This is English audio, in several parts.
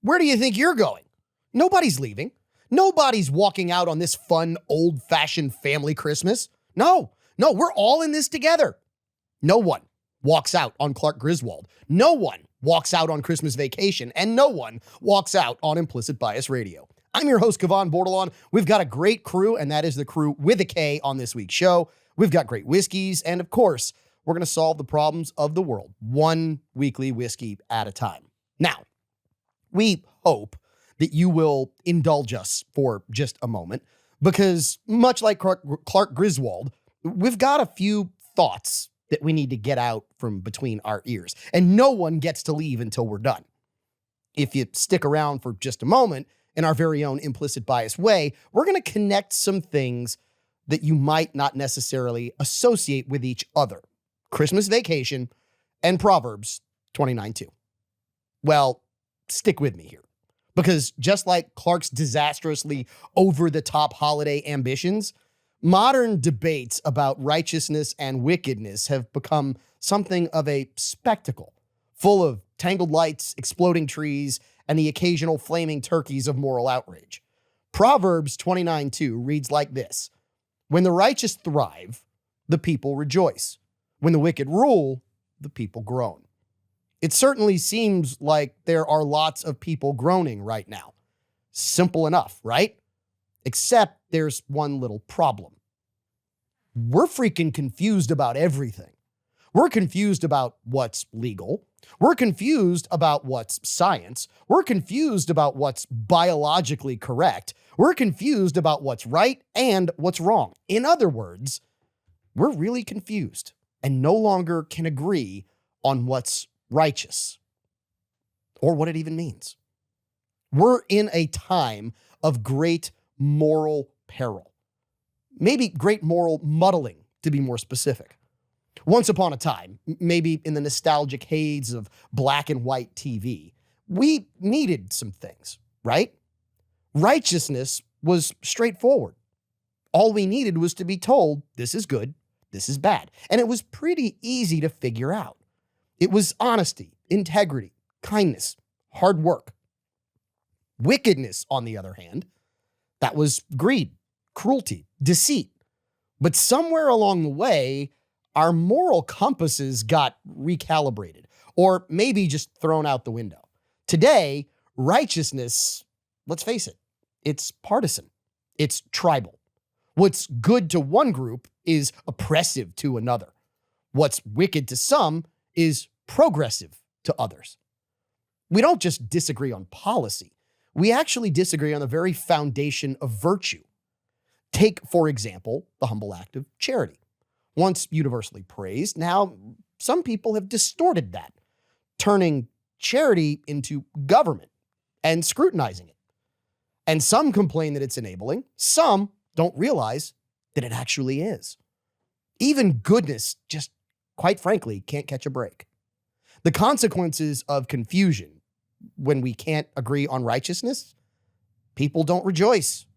Where do you think you're going? Nobody's leaving. Nobody's walking out on this fun, old-fashioned family Christmas. No, we're all in this together. No one walks out on Clark Griswold. No one walks out on Christmas Vacation, and no one walks out on Implicit Bias Radio. I'm your host, Kevon Bordelon. We've got a great crew, and that is the crew with a K on this week's show. We've got great whiskeys, and of course, we're going to solve the problems of the world, one weekly whiskey at a time. Now, we hope that you will indulge us for just a moment, because much like Clark Griswold, we've got a few thoughts that we need to get out from between our ears, and no one gets to leave until we're done. If you stick around for just a moment, in our very own implicit bias way, we're going to connect some things that you might not necessarily associate with each other. Christmas Vacation and Proverbs 29:2. Well, stick with me here, because just like Clark's disastrously over-the-top holiday ambitions, modern debates about righteousness and wickedness have become something of a spectacle, full of tangled lights, exploding trees, and the occasional flaming turkeys of moral outrage. Proverbs 29:2 reads like this: "When the righteous thrive, the people rejoice. When the wicked rule, the people groan." It certainly seems like there are lots of people groaning right now. Simple enough, right? Except there's one little problem. We're freaking confused about everything. We're confused about what's legal. We're confused about what's science. We're confused about what's biologically correct. We're confused about what's right and what's wrong. In other words, we're really confused and no longer can agree on what's righteous or what it even means. We're in a time of great moral peril. Maybe great moral muddling, to be more specific. Once upon a time, maybe in the nostalgic haze of black and white TV, we needed some things, right? Righteousness was straightforward. All we needed was to be told, this is good, this is bad. And it was pretty easy to figure out. It was honesty, integrity, kindness, hard work. Wickedness, on the other hand, that was greed, cruelty, deceit. But somewhere along the way, our moral compasses got recalibrated, or maybe just thrown out the window. Today, righteousness, let's face it, it's partisan. It's tribal. What's good to one group is oppressive to another. What's wicked to some is progressive to others. We don't just disagree on policy. We actually disagree on the very foundation of virtue. Take, for example, the humble act of charity. Once universally praised, now some people have distorted that, turning charity into government and scrutinizing it. And some complain that it's enabling. Some don't realize that it actually is. Even goodness just, quite frankly, can't catch a break. The consequences of confusion when we can't agree on righteousness, people don't rejoice.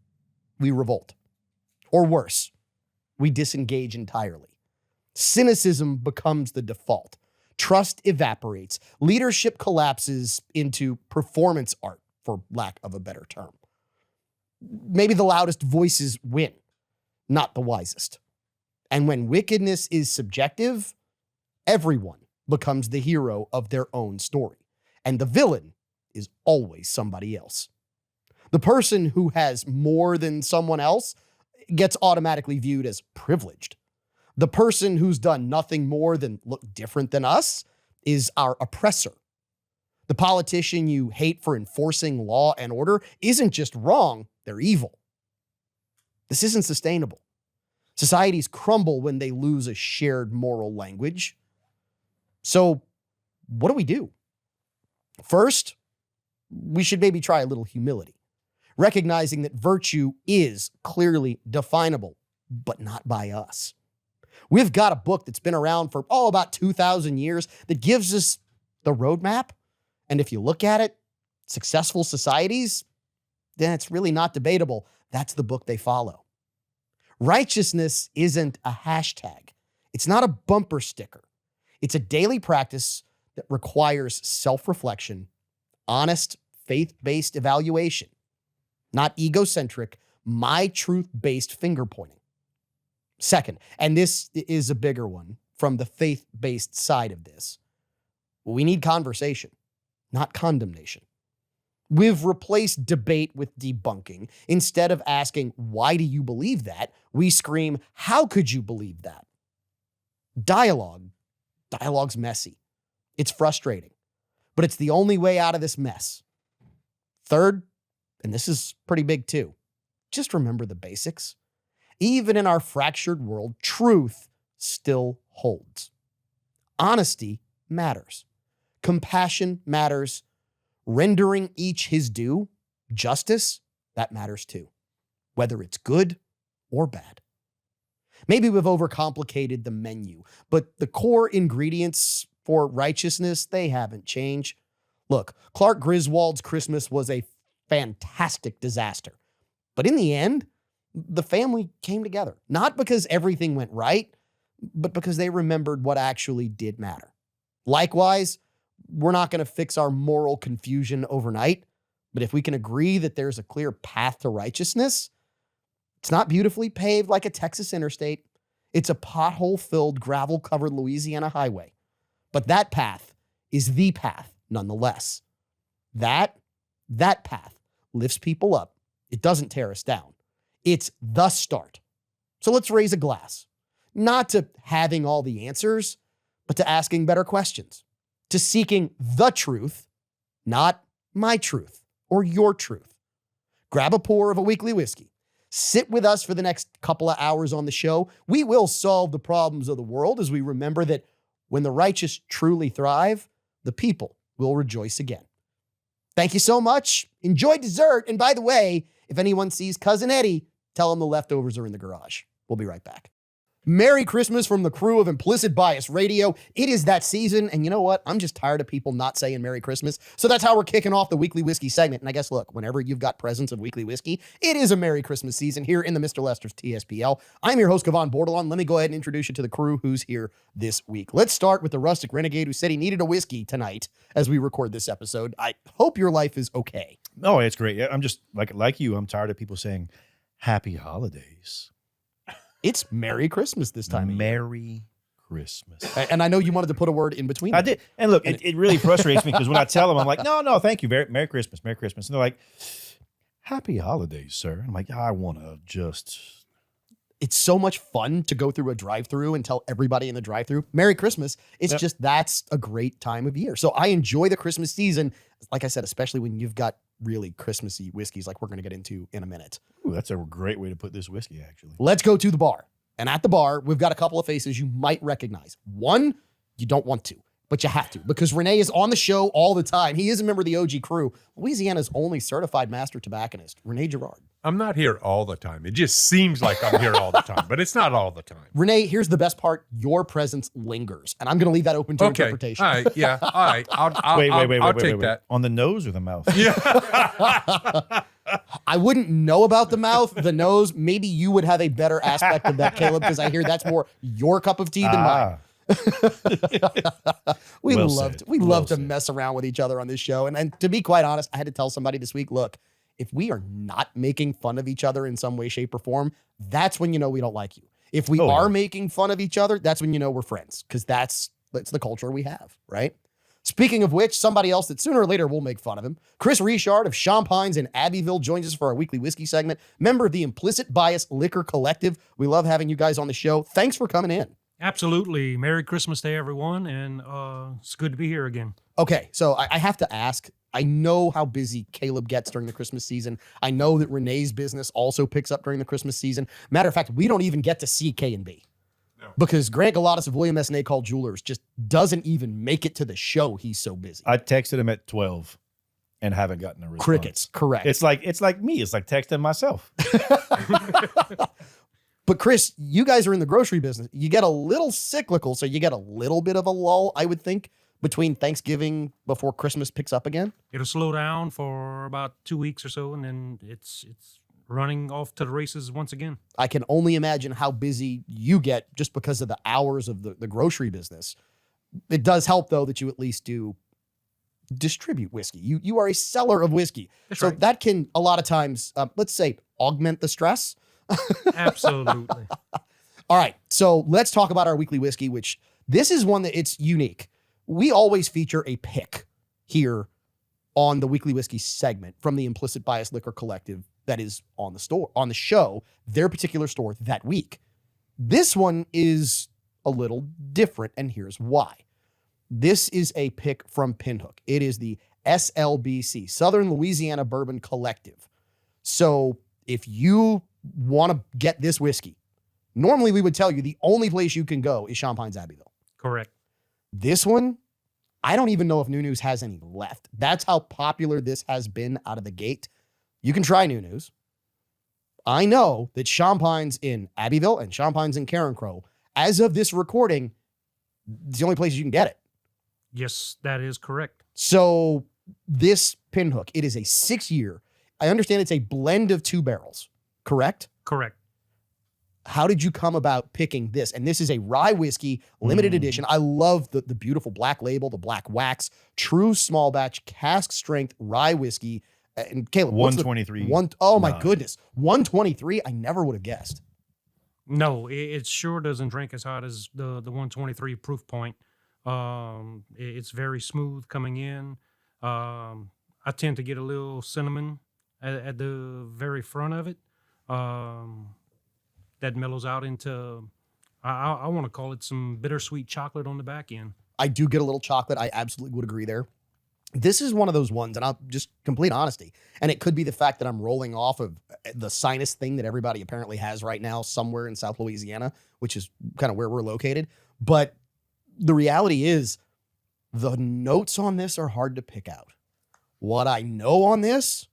We revolt. Or worse, we disengage entirely. Cynicism becomes the default. Trust evaporates. Leadership collapses into performance art, for lack of a better term. Maybe the loudest voices win, not the wisest. And when wickedness is subjective, everyone becomes the hero of their own story. And the villain is always somebody else. The person who has more than someone else gets automatically viewed as privileged. The person who's done nothing more than look different than us is our oppressor. The politician you hate for enforcing law and order isn't just wrong, they're evil. This isn't sustainable. Societies crumble when they lose a shared moral language. So, what do we do? First, we should maybe try a little humility, recognizing that virtue is clearly definable, but not by us. We've got a book that's been around for about 2,000 years that gives us the roadmap. And if you look at it, successful societies, then it's really not debatable. That's the book they follow. Righteousness isn't a hashtag. It's not a bumper sticker. It's a daily practice that requires self-reflection, honest, faith-based evaluation, not egocentric, my truth-based finger pointing. Second, and this is a bigger one from the faith-based side of this, we need conversation, not condemnation. We've replaced debate with debunking. Instead of asking, why do you believe that? We scream, how could you believe that? Dialogue's messy. It's frustrating, but it's the only way out of this mess. Third, and this is pretty big too, just remember the basics. Even in our fractured world, truth still holds. Honesty matters. Compassion matters. Rendering each his due, justice, that matters too, whether it's good or bad. Maybe we've overcomplicated the menu, but the core ingredients for righteousness, they haven't changed. Look, Clark Griswold's Christmas was a fantastic disaster, but in the end, the family came together, not because everything went right, but because they remembered what actually did matter. Likewise, we're not going to fix our moral confusion overnight, but if we can agree that there's a clear path to righteousness, it's not beautifully paved like a Texas interstate. It's a pothole-filled, gravel-covered Louisiana highway. But that path is the path nonetheless. That path lifts people up. It doesn't tear us down. It's the start. So let's raise a glass, not to having all the answers, but to asking better questions. To seeking the truth, not my truth or your truth. Grab a pour of a weekly whiskey. Sit with us for the next couple of hours on the show. We will solve the problems of the world as we remember that when the righteous truly thrive, the people will rejoice again. Thank you so much. Enjoy dessert. And by the way, if anyone sees Cousin Eddie, tell him the leftovers are in the garage. We'll be right back. Merry Christmas from the crew of Implicit Bias Radio. It is that season, and you know what? I'm just tired of people not saying Merry Christmas, so that's how we're kicking off the Weekly Whiskey segment. And I guess, look, whenever you've got presents of Weekly Whiskey, it is a Merry Christmas season here in the Mr. Lester's TSPL. I'm your host, Kevon Bordelon. Let me go ahead and introduce you to the crew who's here this week. Let's start with the Rustic Renegade who said he needed a whiskey tonight as we record this episode. I hope your life is okay. Oh, it's great. I'm just, like you, I'm tired of people saying Happy Holidays. It's Merry Christmas this time. Merry Christmas. And I know you wanted to put a word in between. I did. And look, it really frustrates me because when I tell them, I'm like, no, thank you. Merry Christmas, Merry Christmas. And they're like, Happy Holidays, sir. And I'm like, I want to just... It's so much fun to go through a drive-thru and tell everybody in the drive-thru, Merry Christmas. It's just, that's a great time of year. So I enjoy the Christmas season, like I said, especially when you've got really Christmassy whiskeys like we're going to get into in a minute. Ooh, that's a great way to put this whiskey, actually. Let's go to the bar. And at the bar, we've got a couple of faces you might recognize. One, you don't want to, but you have to, because Renee is on the show all the time. He is a member of the OG crew, Louisiana's only certified master tobacconist, Renee Girard. I'm not here all the time. It just seems like I'm here all the time, but it's not all the time. Renee, here's the best part. Your presence lingers. And I'm going to leave that open to interpretation. All right. Yeah. All right. I'll take that. On the nose or the mouth? Yeah. I wouldn't know about the mouth, the nose. Maybe you would have a better aspect of that, Caleb, because I hear that's more your cup of tea than mine. We love to mess around with each other on this show. And to be quite honest, I had to tell somebody this week, look, if we are not making fun of each other in some way, shape, or form, that's when you know we don't like you. If we are making fun of each other, that's when you know we're friends, because that's the culture we have, right? Speaking of which, somebody else that sooner or later will make fun of him, Chris Richard of Champagnes in Abbeville joins us for our weekly whiskey segment, member of the Implicit Bias Liquor Collective. We love having you guys on the show. Thanks for coming in. Absolutely. Merry Christmas to everyone, and it's good to be here again. Okay, so I have to ask, I know how busy Caleb gets during the Christmas season. I know that Renee's business also picks up during the Christmas season. Matter of fact, we don't even get to see K&B. No. Because Grant Galatas of William S. Nacall Jewelers just doesn't even make it to the show. He's so busy. I texted him at 12 and haven't gotten a response. Crickets, correct. It's like me. It's like texting myself. But Chris, you guys are in the grocery business. You get a little cyclical, so you get a little bit of a lull, I would think, between Thanksgiving before Christmas picks up again. It'll slow down for about 2 weeks or so, and then it's running off to the races once again. I can only imagine how busy you get just because of the hours of the grocery business. It does help, though, that you at least do distribute whiskey. You are a seller of whiskey. That's So right. that can a lot of times, let's say, augment the stress. Absolutely. All right, so let's talk about our weekly whiskey, which this is one that it's unique. We always feature a pick here on the weekly whiskey segment from the Implicit Bias Liquor Collective that is on the show, their particular store that week. This one is a little different, and here's why. This is a pick from Pinhook. It is the SLBC, Southern Louisiana Bourbon Collective. So if you want to get this whiskey, normally we would tell you the only place you can go is Champagne's Abbeville. Correct. This one, I don't even know if New News has any left. That's how popular this has been out of the gate. You can try New News. I know that Champagne's in Abbeville and Champagne's in Carencro. As of this recording, it's the only place you can get it. Yes, that is correct. So this Pinhook, it is a 6-year. I understand it's a blend of 2 barrels, correct? Correct. How did you come about picking this? And this is a rye whiskey, limited edition. I love the beautiful black label, the black wax, true small batch, cask strength rye whiskey. And Caleb, what's 123. Oh my Nine. goodness. 123. I never would have guessed. No, it sure doesn't drink as hot as the 123 proof point. It's very smooth coming in. I tend to get a little cinnamon at the very front of it. That mellows out into, I want to call it some bittersweet chocolate on the back end. I do get a little chocolate. I absolutely would agree there. This is one of those ones, and I'll just complete honesty. And it could be the fact that I'm rolling off of the sinus thing that everybody apparently has right now somewhere in South Louisiana, which is kind of where we're located. But the reality is the notes on this are hard to pick out. What I know on this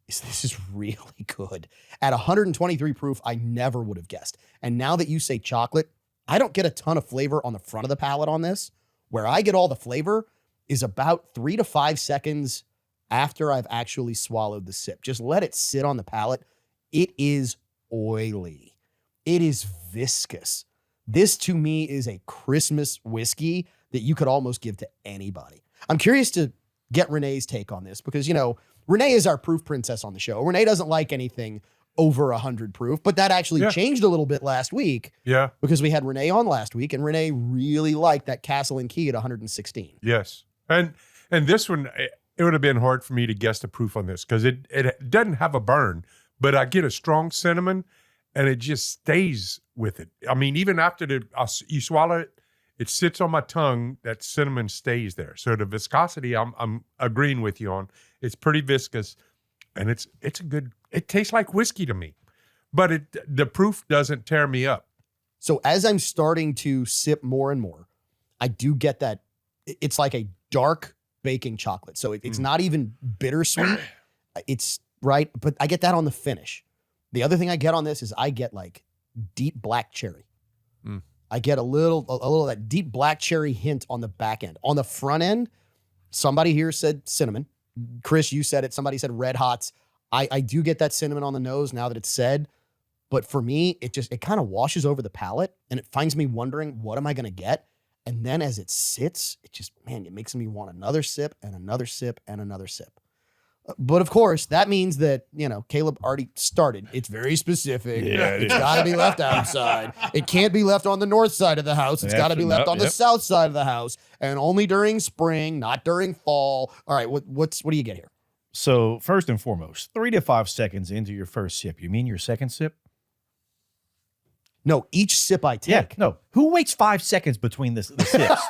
is really good. At 123 proof, I never would have guessed. And now that you say chocolate, I don't get a ton of flavor on the front of the palate on this. Where I get all the flavor is about 3 to 5 seconds after I've actually swallowed the sip. Just let it sit on the palate. It is oily. It is viscous. This to me is a Christmas whiskey that you could almost give to anybody. I'm curious to get Renee's take on this because, you know, Renee is our proof princess on the show. Renee doesn't like anything over 100 proof, but that actually changed a little bit last week. Yeah. Because we had Renee on last week, and Renee really liked that Castle and Key at 116. Yes. And this one, it would have been hard for me to guess the proof on this because it doesn't have a burn, but I get a strong cinnamon and it just stays with it. I mean, even after you swallow it, it sits on my tongue, that cinnamon stays there. So the viscosity, I'm agreeing with you on. It's pretty viscous and it's a good, it tastes like whiskey to me, but the proof doesn't tear me up. So as I'm starting to sip more and more, I do get that it's like a dark baking chocolate. So it's not even bittersweet. It's right, but I get that on the finish. The other thing I get on this is I get like deep black cherry. I get a little of that deep black cherry hint on the back end. On the front end, somebody here said cinnamon. Chris, you said it. Somebody said red hots. I do get that cinnamon on the nose now that it's said. But for me, it kind of washes over the palate and it finds me wondering, what am I going to get? And then as it sits, it makes me want another sip and another sip and another sip. But of course, that means that, Caleb already started. It's very specific. Yeah, It's got to be left outside. It can't be left on the north side of the house. It's got to be left on the south side of the house, and only during spring, not during fall. All right, what do you get here? So first and foremost, 3 to 5 seconds into your first sip. You mean your second sip? No, each sip I take. Yeah, no. Who waits 5 seconds between the sips?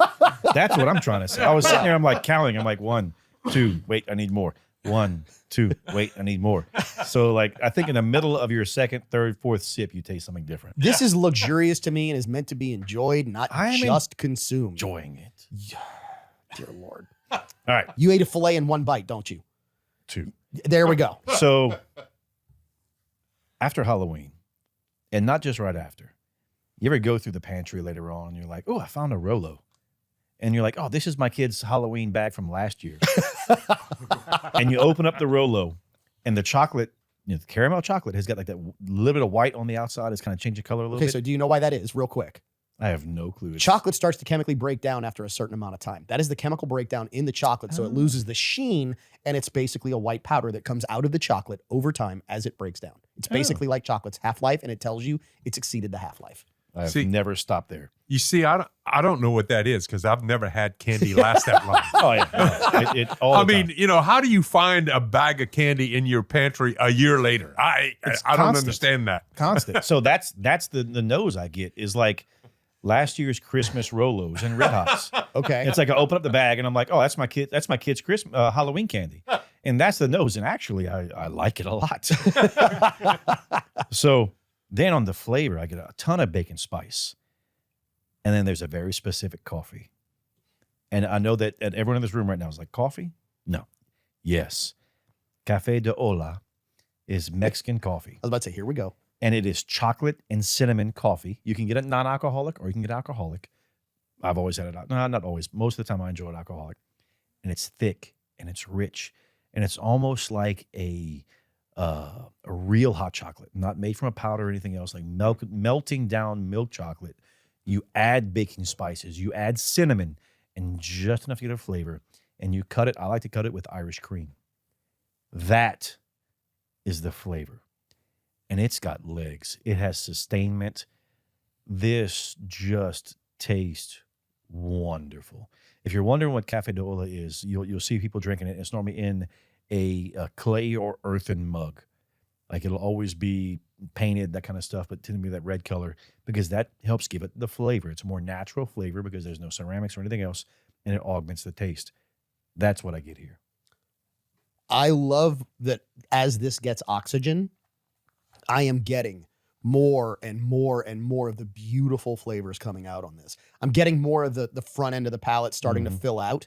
That's what I'm trying to say. I was sitting there, I'm like counting. I'm like 1, 2, wait, I need more. 1, 2, wait, I need more. So like, I think in the middle of your second, third, fourth sip, you taste something different. This is luxurious to me and is meant to be enjoyed, not just consumed. Enjoying it. Dear Lord. All right. You ate a filet in one bite, don't you? 2. There we go. So after Halloween, and not just right after, you ever go through the pantry later on and you're like, oh, I found a Rolo. And you're like, oh, this is my kid's Halloween bag from last year. And you open up the Rolo and the chocolate, the caramel chocolate has got like that little bit of white on the outside. It's kind of changing color a little bit. Okay, so do you know why that is, real quick? I have no clue. Chocolate starts to chemically break down after a certain amount of time. That is the chemical breakdown in the chocolate. So it loses the sheen, and it's basically a white powder that comes out of the chocolate over time as it breaks down. It's basically like chocolate's half-life, and it tells you it's exceeded the half-life. I've never stopped there. You see, I don't know what that is because I've never had candy last that long. Oh, yeah. I mean, how do you find a bag of candy in your pantry a year later? I don't understand that. Constant. So that's the nose I get is like last year's Christmas Rolos and Red Hots. Okay. It's like I open up the bag and I'm like, oh, that's my kid's Christmas Halloween candy. And that's the nose. And actually, I like it a lot. So then on the flavor, I get a ton of bacon spice. And then there's a very specific coffee. And I know that everyone in this room right now is like, coffee? No. Yes. Café de Olla is Mexican coffee. I was about to say, here we go. And it is chocolate and cinnamon coffee. You can get it non-alcoholic or you can get alcoholic. I've always had it. No, not always. Most of the time I enjoy it alcoholic. And it's thick and it's rich. And it's almost like a real hot chocolate, not made from a powder or anything else, like melting down milk chocolate. You add baking spices, you add cinnamon, and just enough to get a flavor. And you cut it. I like to cut it with Irish cream. That is the flavor. And it's got legs. It has sustainment. This just tastes wonderful. If you're wondering what Café de Olla is, you'll see people drinking it. It's normally in a clay or earthen mug. Like it'll always be painted, that kind of stuff, but tend to be that red color because that helps give it the flavor. It's a more natural flavor because there's no ceramics or anything else, and it augments the taste. That's what I get here. I love that as this gets oxygen, I am getting more and more and more of the beautiful flavors coming out on this. I'm getting more of the front end of the palate starting to fill out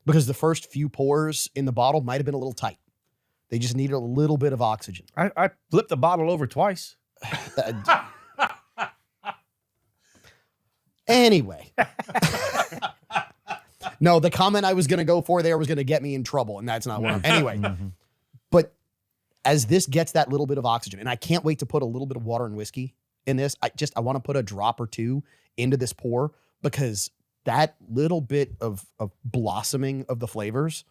because the first few pours in the bottle might have been a little tight. They just needed a little bit of oxygen. I flipped the bottle over twice. Anyway. No, the comment I was going to go for there was going to get me in trouble, and that's not what I'm... Anyway. But as this gets that little bit of oxygen, and I can't wait to put a little bit of water and whiskey in this. I want to put a drop or two into this pour because that little bit of blossoming of the flavors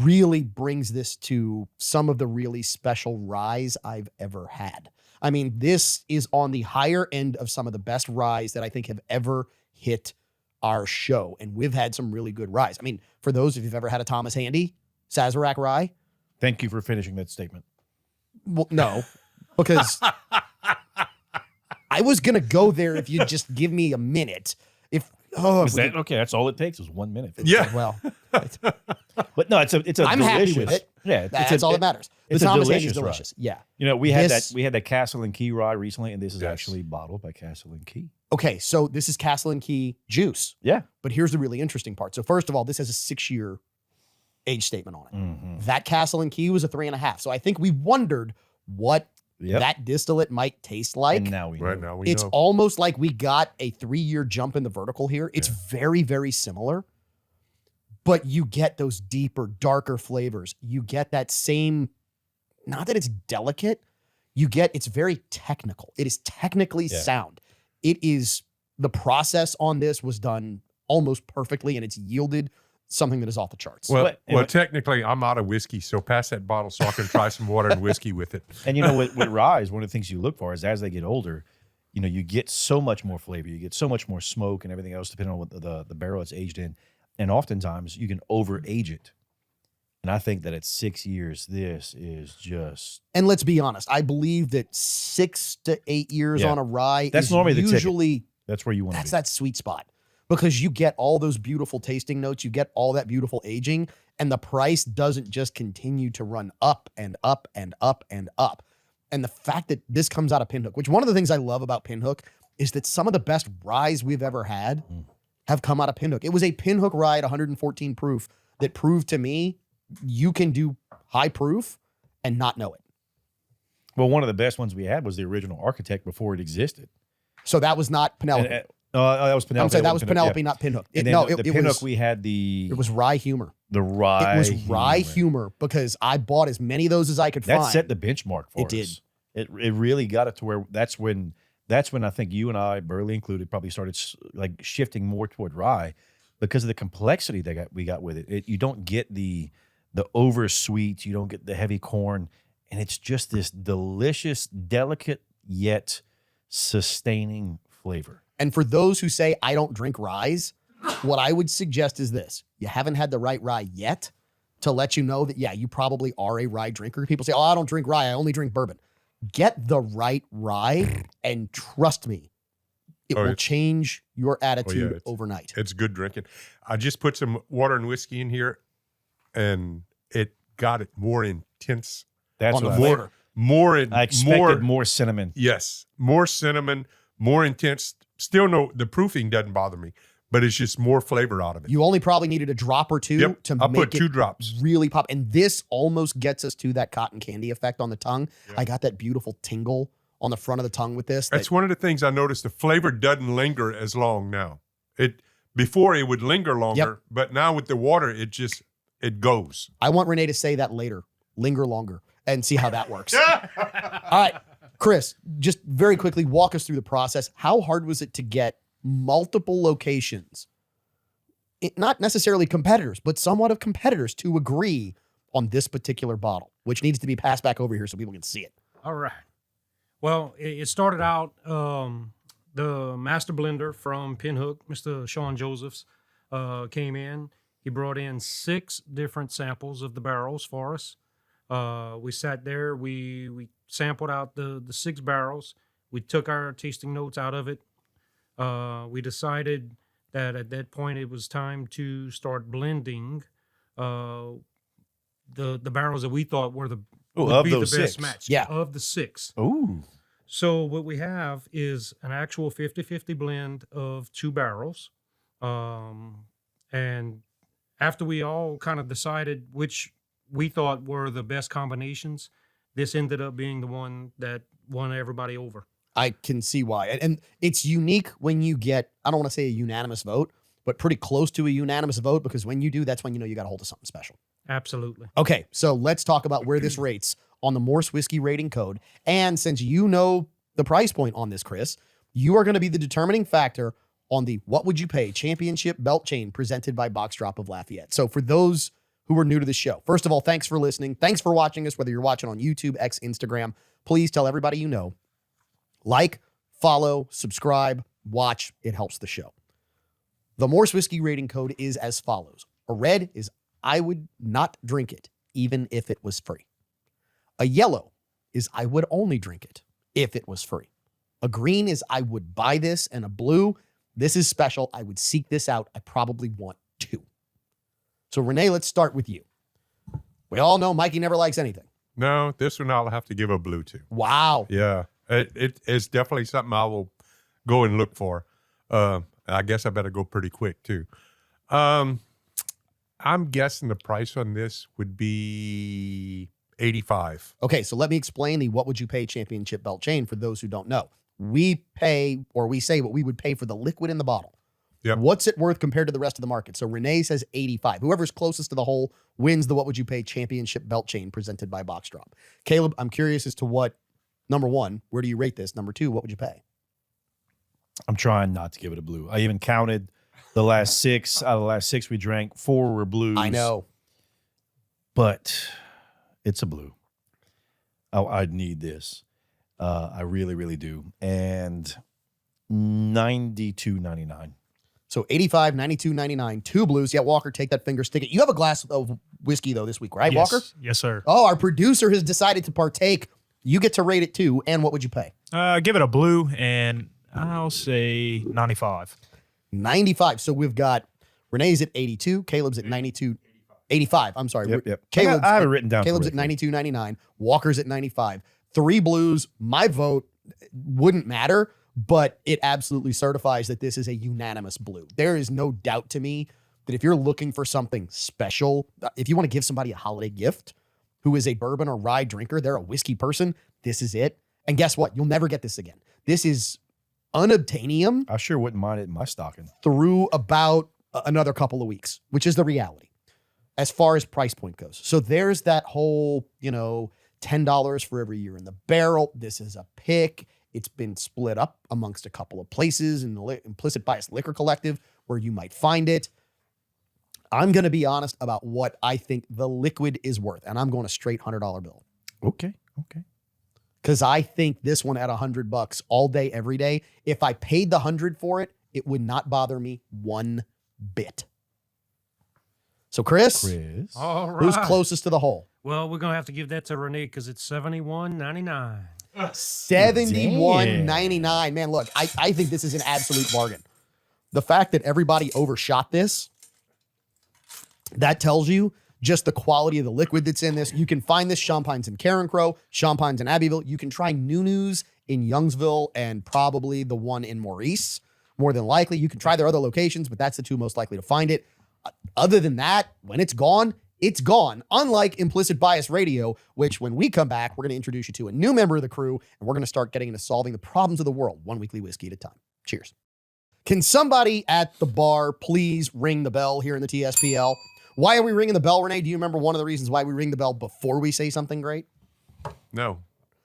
really brings this to some of the really special ryes I've ever had. I mean, this is on the higher end of some of the best ryes that I think have ever hit our show. And we've had some really good ryes. I mean, for those of you who've ever had a Thomas Handy Sazerac rye. Thank you for finishing that statement. Well, no, because I was going to go there if you'd just give me a minute. Okay? That's all it takes is 1 minute. Yeah. Well, but no, it's a I'm happy with it. Yeah, that's all that matters. The Thomas Handy is delicious. Yeah. You know, we had that Castle and Key rye recently, and this is actually bottled by Castle and Key. Okay, so this is Castle and Key juice. Yeah. But here's the really interesting part. So first of all, this has a 6-year age statement on it. That Castle and Key was a 3.5. So I think we wondered what that distillate might taste like. And now we know. It's almost like we got a 3-year jump in the vertical here. It's very, very similar. But you get those deeper, darker flavors. You get that same, not that it's delicate, it's very technical. It is technically sound. It is, the process on this was done almost perfectly, and it's yielded something that is off the charts. Well, technically, I'm out of whiskey, so pass that bottle so I can try some water and whiskey with it. And you know, with ryes, one of the things you look for is as they get older, you know, you get so much more flavor, you get so much more smoke and everything else, depending on what the barrel it's aged in. And oftentimes you can over-age it. And I think that at 6 years, this is just... And let's be honest, I believe that 6 to 8 years on a rye that's is normally usually... the ticket. That's where you want to be. That's that sweet spot. Because you get all those beautiful tasting notes, you get all that beautiful aging, and the price doesn't just continue to run up and up and up and up. And the fact that this comes out of Pinhook, which one of the things I love about Pinhook is that some of the best ryes we've ever had have come out of Pinhook. It was a Pinhook rye at 114 proof that proved to me you can do high proof and not know it. Well, one of the best ones we had was the original Architect before it existed. So that was not Penelope. That was Penelope. I'm sorry, that was Penelope, not Pinhook. The Pinhook we had it was Rye Humor. The Rye. It was Rye Humor because I bought as many of those as I could find. That set the benchmark for us. It did. It really got it to where that's when that's when I think you and I, Burley included, probably started like shifting more toward rye because of the complexity we got with it. You don't get the over sweet, you don't get the heavy corn, and it's just this delicious, delicate yet sustaining flavor. And for those who say I don't drink ryes, what I would suggest is this: you haven't had the right rye yet to let you know that, yeah, you probably are a rye drinker. People say, oh, I don't drink rye, I only drink bourbon. Get the right rye, and trust me, it will change your attitude overnight. It's good drinking. I just put some water and whiskey in here, and it got it more intense. That's on the what flavor. I expected more cinnamon. Yes, more cinnamon, more intense. Still, no, the proofing doesn't bother me, but it's just more flavor out of it. You only probably needed a drop or two to I'll make put 2 drops. really pop. And this almost gets us to that cotton candy effect on the tongue. Yeah. I got that beautiful tingle on the front of the tongue with this. That's one of the things I noticed. The flavor doesn't linger as long now. Before it would linger longer, but now with the water, it goes. I want Renee to say that later. Linger longer, and see how that works. All right, Chris, just very quickly walk us through the process. How hard was it to get multiple locations, not necessarily competitors, but somewhat of competitors, to agree on this particular bottle, which needs to be passed back over here so people can see it? All right. Well, it started out, the master blender from Pinhook, Mr. Sean Josephs, came in. He brought in 6 different samples of the barrels for us. We sat there, we sampled out the 6 barrels. We took our tasting notes out of it. We decided that at that point it was time to start blending the barrels that we thought were the best 6. match. Yeah. Of the 6. Ooh. So what we have is an actual 50-50 blend of 2 barrels. And after we all kind of decided which we thought were the best combinations, this ended up being the one that won everybody over. I can see why. And it's unique when you get, I don't want to say a unanimous vote, but pretty close to a unanimous vote, because when you do, that's when you know you got a hold of something special. Absolutely. Okay, so let's talk about where this rates on the Morse Whiskey rating code. And since you know the price point on this, Chris, you are going to be the determining factor on the What Would You Pay Championship Belt Chain presented by Box Drop of Lafayette. So for those who are new to the show, first of all, thanks for listening. Thanks for watching us, whether you're watching on YouTube, X, Instagram. Please tell everybody you know. Like, follow, subscribe, watch. It helps the show. The Morse Whiskey rating code is as follows. A red is I would not drink it, even if it was free. A yellow is I would only drink it if it was free. A green is I would buy this, and a blue, this is special. I would seek this out. I probably want 2. So Renee, let's start with you. We all know Mikey never likes anything. No, this one I'll have to give a blue to. Wow. Yeah, it's definitely something I will go and look for. I guess I better go pretty quick too. I'm guessing the price on this would be $85. Okay, so let me explain the What Would You Pay Championship Belt Chain for those who don't know. We pay, or we say what we would pay for the liquid in the bottle. Yep. What's it worth compared to the rest of the market? So Renee says 85. Whoever's closest to the hole wins the What Would You Pay Championship Belt Chain presented by Box Drop. Caleb, I'm curious as to what, number 1, where do you rate this? Number 2, what would you pay? I'm trying not to give it a blue. I even counted the last 6. Out of the last 6 we drank, 4 were blues. I know. But it's a blue. I'd need this. I really, really do. And $92.99. So 85, 92.99, 2 blues. Yeah, Walker, take that finger, stick it. You have a glass of whiskey, though, this week, right, Yes. Walker? Yes, sir. Oh, our producer has decided to partake. You get to rate it, too. And what would you pay? Give it a blue, and I'll say 95. 95. So we've got Renee's at 82, Caleb's at 92, 85. I'm sorry. Yep. Caleb's, I have it written down. Caleb's at correctly. 92.99. Walker's at 95. 3 blues. My vote wouldn't matter, but it absolutely certifies that this is a unanimous blue. There is no doubt to me that if you're looking for something special, if you want to give somebody a holiday gift who is a bourbon or rye drinker, they're a whiskey person, this is it. And guess what? You'll never get this again. This is unobtainium I sure wouldn't mind it in my stocking. through about another couple of weeks, which is the reality as far as price point goes. So there's that whole, $10 for every year in the barrel. This is a pick. It's been split up amongst a couple of places in the Implicit Bias Liquor Collective where you might find it. I'm going to be honest about what I think the liquid is worth, and I'm going a straight $100 bill. Okay. Because I think this one at $100 all day, every day, if I paid the 100 for it, it would not bother me one bit. So Chris, All right. who's closest to the hole? Well, we're gonna have to give that to Renee because it's $71.99. $71.99. Man, look, I think this is an absolute bargain. The fact that everybody overshot this, that tells you just the quality of the liquid that's in this. You can find this Champagne's in Karen Crow, Champagne's in Abbeville. You can try Nunu's in Youngsville and probably the one in Maurice. More than likely, you can try their other locations, but that's the two most likely to find it. Other than that, when it's gone, it's gone. Unlike Implicit Bias Radio, which when we come back, we're going to introduce you to a new member of the crew, and we're going to start getting into solving the problems of the world, one weekly whiskey at a time. Cheers. Can somebody at the bar please ring the bell here in the TSPL? Why are we ringing the bell, Renee? Do you remember one of the reasons why we ring the bell before we say something great? No.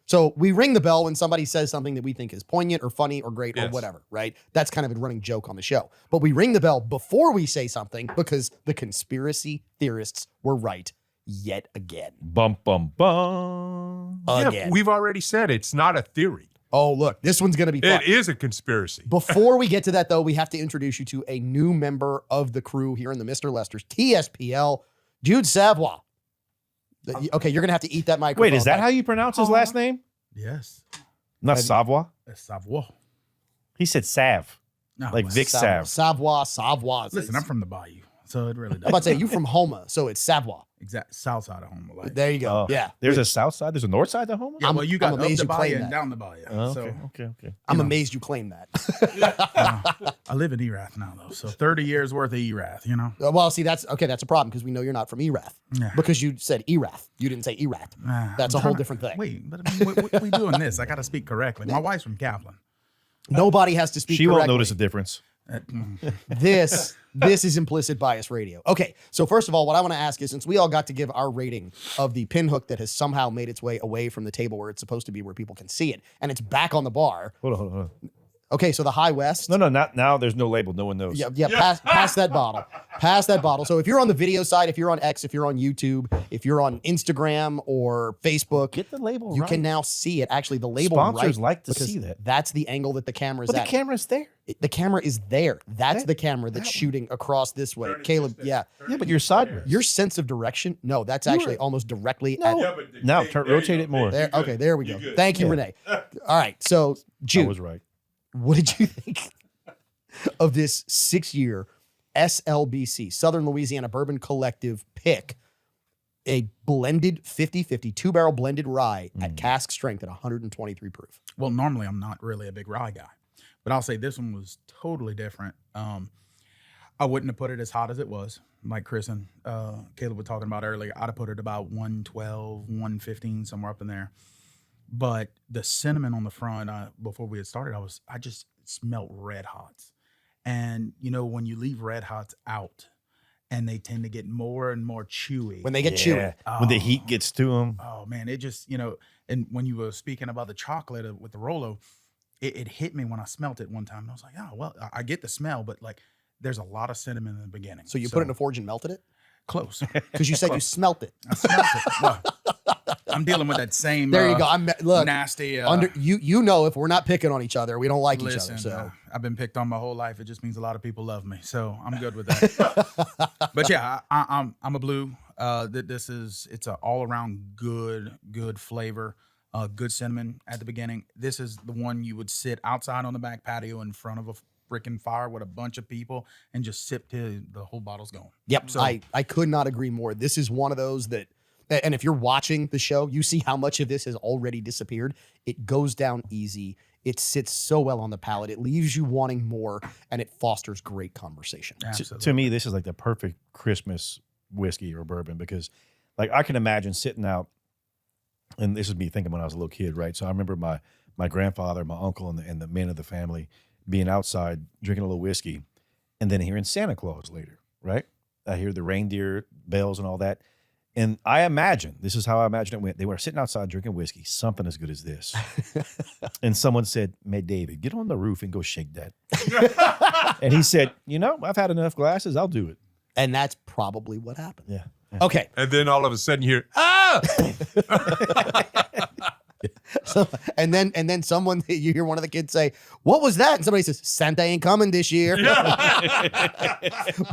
So we ring the bell when somebody says something that we think is poignant or funny or great or Yes. whatever, right? That's kind of a running joke on the show. But we ring the bell before we say something because the conspiracy theorists were right yet again. Bum, bum, bum. Again. Yeah, we've already said it's not a theory. Oh, look, this one's going to be fun. It is a conspiracy. Before we get to that, though, we have to introduce you to a new member of the crew here in the Mr. Lester's TSPL, Jude Savoie. Okay, you're going to have to eat that microphone. Wait, is that how you pronounce his last name? Yes. Not Savoie. That's Savoie. He said Sav. No, Like Vic Sav. Savoie. Listen, I'm from the Bayou, so it really does. I'm about to say, you from Homa, so it's Savoie. Exact south side of home. Like, There you go. Oh. Yeah. There's a south side. There's a north side to Houma? yeah, well, you got I'm up amazed the you claimed Bayou and that. down the Bayou. Oh, So okay. I'm amazed you claim that. I live in Erath now, though. So 30 years worth of Erath, you know? Well, see, that's okay. That's a problem because we know you're not from Erath Yeah. because you said Erath. You didn't say Erath. That's a whole different thing. Wait, but I mean, we doing this. I got to speak correctly. My wife's from Kaplan. Nobody has to speak She won't correctly. notice a difference. This is Implicit Bias Radio. Okay, so first of all, what I want to ask is, since we all got to give our rating of the pinhook that has somehow made its way away from the table where it's supposed to be, where people can see it, and it's back on the bar. Hold on. Okay, so the High West. No, not now. There's no label. No one knows. Yeah, pass that bottle. Pass that bottle. So if you're on the video side, if you're on X, if you're on YouTube, if you're on Instagram or Facebook, Get the label you right. can now see it. Actually, the label Sponsors right, like to because see that. That's the angle that the camera is But the at. camera's there. The camera is there. That's That- the camera that's shooting across this way. Caleb, yeah. Yeah, but you're sideways. Your sense of direction? No, that's actually almost directly at. No. Now, rotate it more. There, okay, there we go. Thank you, Yeah. Renee. All right, so I Jude, was right. what did you think of this 6-year SLBC, Southern Louisiana Bourbon Collective pick, a blended 50-50 2-barrel blended rye at cask strength at 123 proof? Well, normally I'm not really a big rye guy, but I'll say this one was totally different. I wouldn't have put it as hot as it was, like Chris and Caleb were talking about earlier. I'd have put it about 112, 115, somewhere up in there. But the cinnamon on the front, before we had started, I just smelled red hots. And you know, when you leave red hots out, and they tend to get more and more chewy. When they get chewy. When the heat gets to them. Oh man, it just, you know, and when you were speaking about the chocolate with the Rolo, it hit me when I smelt it one time. And I was like, oh, well, I get the smell, but like there's a lot of cinnamon in the beginning. So you put it in a forge and melted it? close. Because you said you smelt it. I smelt it. Well, I'm dealing with that same There you go. Look, nasty you know, if we're not picking on each other, we don't like listen, each other. So I've been picked on my whole life. It just means a lot of people love me. So I'm good with that. But yeah, I'm a blue. It's an all around good flavor. Good cinnamon at the beginning. This is the one you would sit outside on the back patio in front of a freaking fire with a bunch of people and just sip till the whole bottle's gone. Yep. So- I could not agree more. This is one of those that, and if you're watching the show, you see how much of this has already disappeared. It goes down easy. It sits so well on the palate. It leaves you wanting more, and it fosters great conversation. To me, this is like the perfect Christmas whiskey or bourbon because, like, I can imagine sitting out, and this is me thinking when I was a little kid, right? So I remember my grandfather, my uncle, and the men of the family being outside drinking a little whiskey, and then hearing Santa Claus later, right? I hear the reindeer bells and all that. And I imagine, this is how I imagine it went. They were sitting outside drinking whiskey, something as good as this. And someone said, "May David, get on the roof and go shake that." And he said, "I've had enough glasses. I'll do it." And that's probably what happened. Yeah. Okay. And then all of a sudden you hear, And then someone, you hear one of the kids say, "What was that?" And somebody says, "Santa ain't coming this year."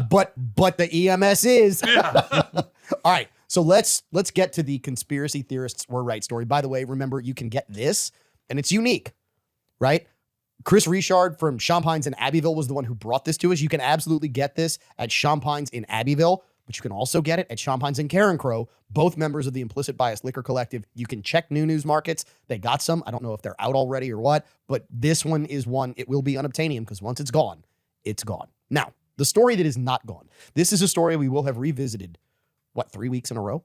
but the EMS is. All right. So let's get to the conspiracy theorists were right story. By the way, remember, you can get this, and it's unique, right? Chris Richard from Champagnes in Abbeville was the one who brought this to us. You can absolutely get this at Champagnes in Abbeville, but you can also get it at Champagnes in Carencro, both members of the Implicit Bias Liquor Collective. You can check New News Markets. They got some. I don't know if they're out already or what, but this one is one. It will be unobtainium because once it's gone, it's gone. Now, the story that is not gone. This is a story we will have revisited, 3 weeks in a row?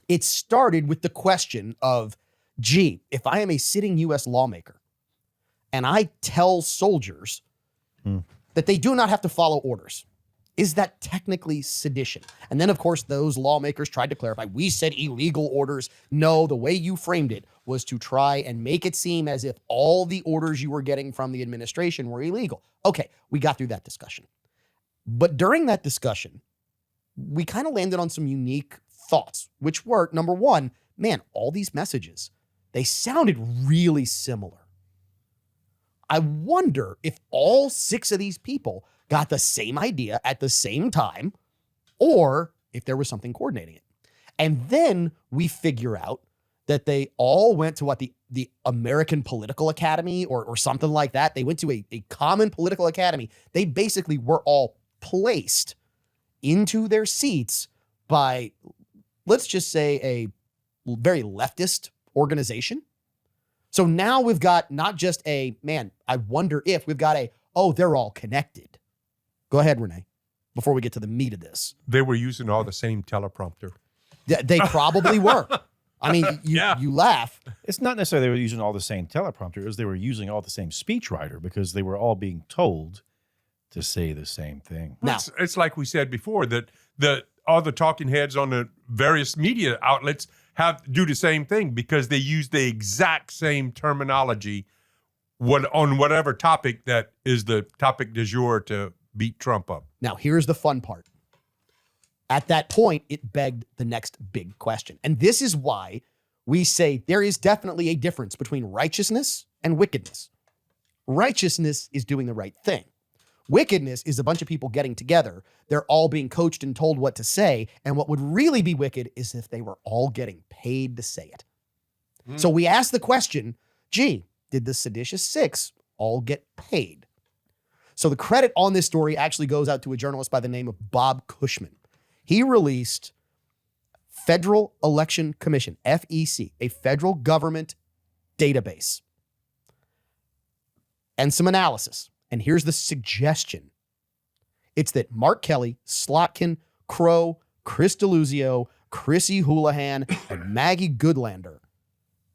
It started with the question of, gee, if I am a sitting U.S. lawmaker and I tell soldiers that they do not have to follow orders, is that technically sedition? And then, of course, those lawmakers tried to clarify. We said illegal orders. No, the way you framed it was to try and make it seem as if all the orders you were getting from the administration were illegal. Okay, we got through that discussion. But during that discussion, we kind of landed on some unique thoughts, which were, number one, man, all these messages, they sounded really similar. I wonder if all 6 of these people got the same idea at the same time, or if there was something coordinating it. And then we figure out that they all went to the American Political Academy or something like that. They went to a common political academy. They basically were all placed into their seats by, let's just say, a very leftist organization. So now we've got not just a, man, I wonder if, we've got a, oh, they're all connected. Go ahead, Renee, before we get to the meat of this. they were using all the same teleprompter. They probably were. I mean, you laugh. It's not necessarily they were using all the same teleprompter. It was they were using all the same speechwriter because they were all being told to say the same thing. Now, It's like we said before that all the talking heads on the various media outlets do the same thing because they use the exact same terminology on whatever topic that is the topic du jour to beat Trump up. Now, here's the fun part. At that point, it begged the next big question. And this is why we say there is definitely a difference between righteousness and wickedness. Righteousness is doing the right thing. Wickedness is a bunch of people getting together. They're all being coached and told what to say. And what would really be wicked is if they were all getting paid to say it. So we ask the question, gee, did the seditious 6 all get paid? So the credit on this story actually goes out to a journalist by the name of Bob Cushman. He released Federal Election Commission, FEC, a federal government database, and some analysis. And here's the suggestion. It's that Mark Kelly, Slotkin, Crow, Chris DeLuzio, Chrissy Houlihan, and Maggie Goodlander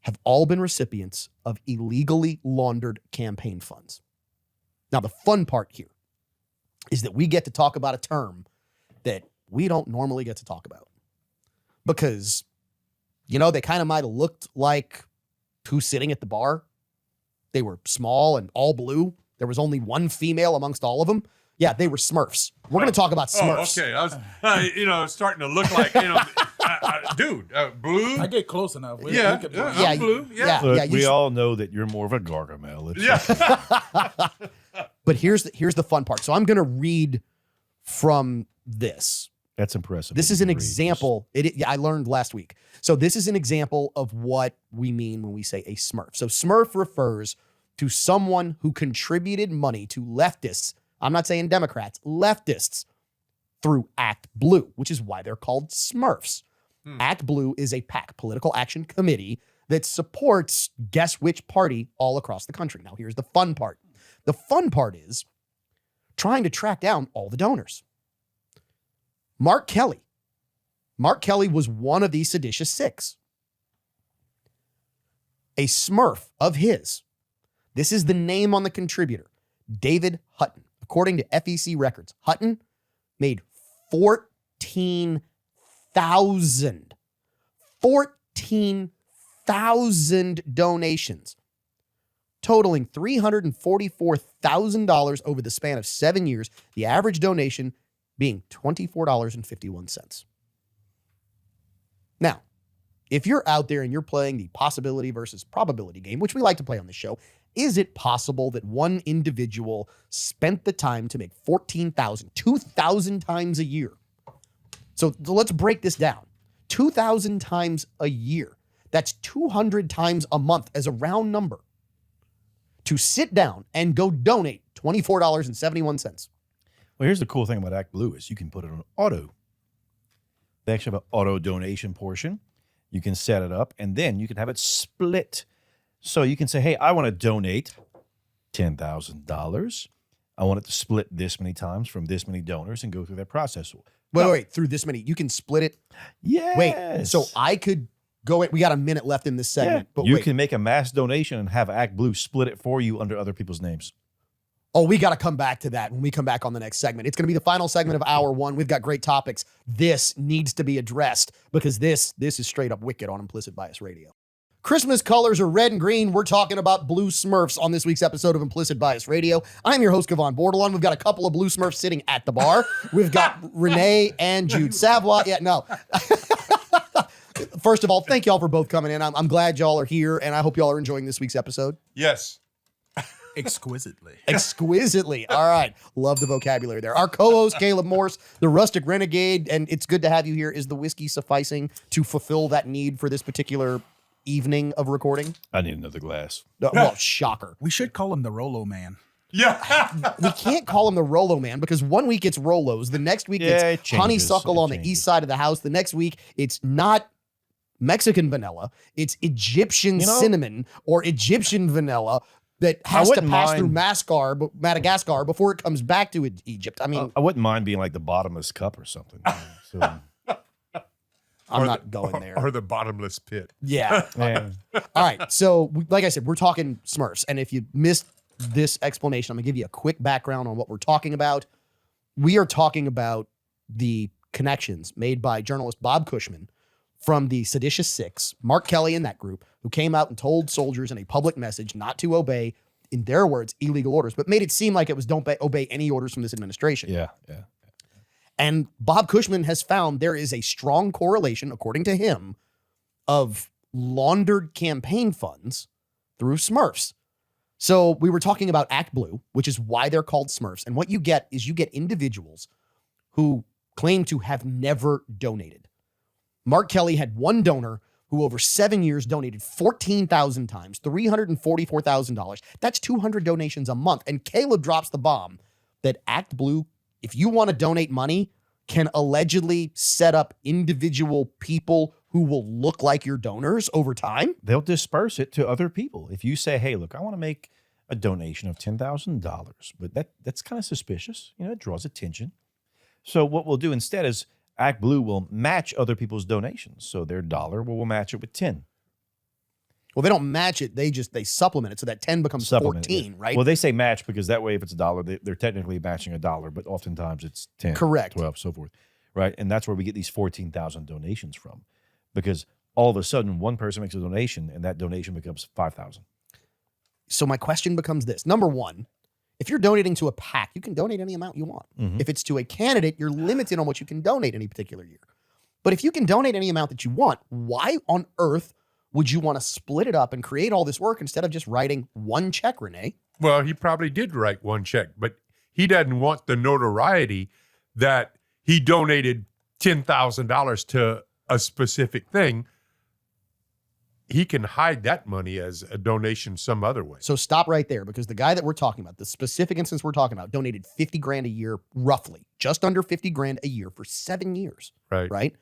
have all been recipients of illegally laundered campaign funds. Now, the fun part here is that we get to talk about a term that we don't normally get to talk about because, they kind of might have looked like who's sitting at the bar. They were small and all blue. There was only one female amongst all of them. Yeah, they were Smurfs. We're going to talk about Smurfs. Oh, okay. I was, starting to look like, dude, blue. I get close enough. We Yeah, could- yeah. Yeah, I'm blue. Yeah. yeah. Look, we you- all know that you're more of a Gargamel. It's Yeah. But here's the fun part. So I'm going to read from this. That's impressive. This is an example. I learned last week. So this is an example of what we mean when we say a Smurf. So Smurf refers to someone who contributed money to leftists. I'm not saying Democrats, leftists through Act Blue, which is why they're called Smurfs. Act Blue is a PAC, Political Action Committee, that supports guess which party all across the country. Now, here's the fun part. The fun part is trying to track down all the donors. Mark Kelly was one of these seditious 6. A Smurf of his. This is the name on the contributor, David Hutton. According to FEC records, Hutton made $14,000 14,000 donations, totaling $344,000 over the span of 7 years, the average donation being $24.51. Now, if you're out there and you're playing the possibility versus probability game, which we like to play on this show, is it possible that one individual spent the time to make 2,000 times a year? So let's break this down. 2,000 times a year. That's 200 times a month as a round number. To sit down and go donate $24.71. Well, here's the cool thing about Act Blue is you can put it on auto. They actually have an auto donation portion. You can set it up, and then you can have it split. So you can say, hey, I want to donate $10,000. I want it to split this many times from this many donors and go through that process. Wait, through this many. You can split it. Yes. Wait, so I could go, we got a minute left in this segment. But you can make a mass donation and have Act Blue split it for you under other people's names. Oh, we got to come back to that when we come back on the next segment. It's going to be the final segment of hour one. We've got great topics. This needs to be addressed because this is straight up wicked on Implicit Bias Radio. Christmas colors are red and green. We're talking about blue Smurfs on this week's episode of Implicit Bias Radio. I'm your host, Kevon Bordelon. We've got a couple of blue Smurfs sitting at the bar. We've got Renee and Jude Savoy. Yeah, no. First of all, thank y'all for both coming in. I'm glad y'all are here, and I hope y'all are enjoying this week's episode. Yes. Exquisitely. Exquisitely. All right. Love the vocabulary there. Our co-host, Caleb Morse, the Rustic Renegade, and it's good to have you here. Is the whiskey sufficing to fulfill that need for this particular evening of recording? I need another glass. Well, shocker. We should call him the Rolo Man. Yeah. We can't call him the Rolo Man because one week it's Rolos. The next week Yeah, it it's changes. honeysuckle It on the changes. east side of the house. The next week it's not Mexican vanilla. It's Egyptian cinnamon or Egyptian vanilla that has to wouldn't pass through mind- Madagascar before it comes back to Egypt. I mean, I wouldn't mind being like the bottomless cup or something. So, I'm not going there. Or the bottomless pit. Yeah. yeah. All right. So, like I said, we're talking Smurfs. And if you missed this explanation, I'm going to give you a quick background on what we're talking about. We are talking about the connections made by journalist Bob Cushman from the Seditious Six, Mark Kelly and that group, who came out and told soldiers in a public message not to obey, in their words, illegal orders, but made it seem like it was don't obey any orders from this administration. Yeah. And Bob Cushman has found there is a strong correlation, according to him, of laundered campaign funds through Smurfs. So we were talking about Act Blue, which is why they're called Smurfs. And what you get is you get individuals who claim to have never donated. Mark Kelly had one donor who over 7 years donated 14,000 times, $344,000. That's 200 donations a month. And Caleb drops the bomb that Act Blue, if you want to donate money, can allegedly set up individual people who will look like your donors over time. They'll disperse it to other people. If you say, hey, look, I want to make a donation of $10,000, but that's kind of suspicious. It draws attention. So what we'll do instead is Act Blue will match other people's donations. So their dollar, we'll match it with 10. Well, they don't match it. They supplement it. So that 10 becomes Supplement it, 14, yeah. right? Well, they say match because that way if it's $1, they're technically matching $1, but oftentimes it's 10, Correct. 12, so forth, right? And that's where we get these 14,000 donations from because all of a sudden one person makes a donation and that donation becomes 5,000. So my question becomes this. Number one, if you're donating to a PAC, you can donate any amount you want. Mhm. If it's to a candidate, you're limited on what you can donate any particular year. But if you can donate any amount that you want, why on earth would you want to split it up and create all this work instead of just writing one check, Renee? Well, he probably did write one check, but he doesn't want the notoriety that he donated $10,000 to a specific thing. He can hide that money as a donation some other way. So stop right there because the guy that we're talking about, the specific instance we're talking about, donated 50 grand a year, roughly, just under 50 grand a year for 7 years, Right. right?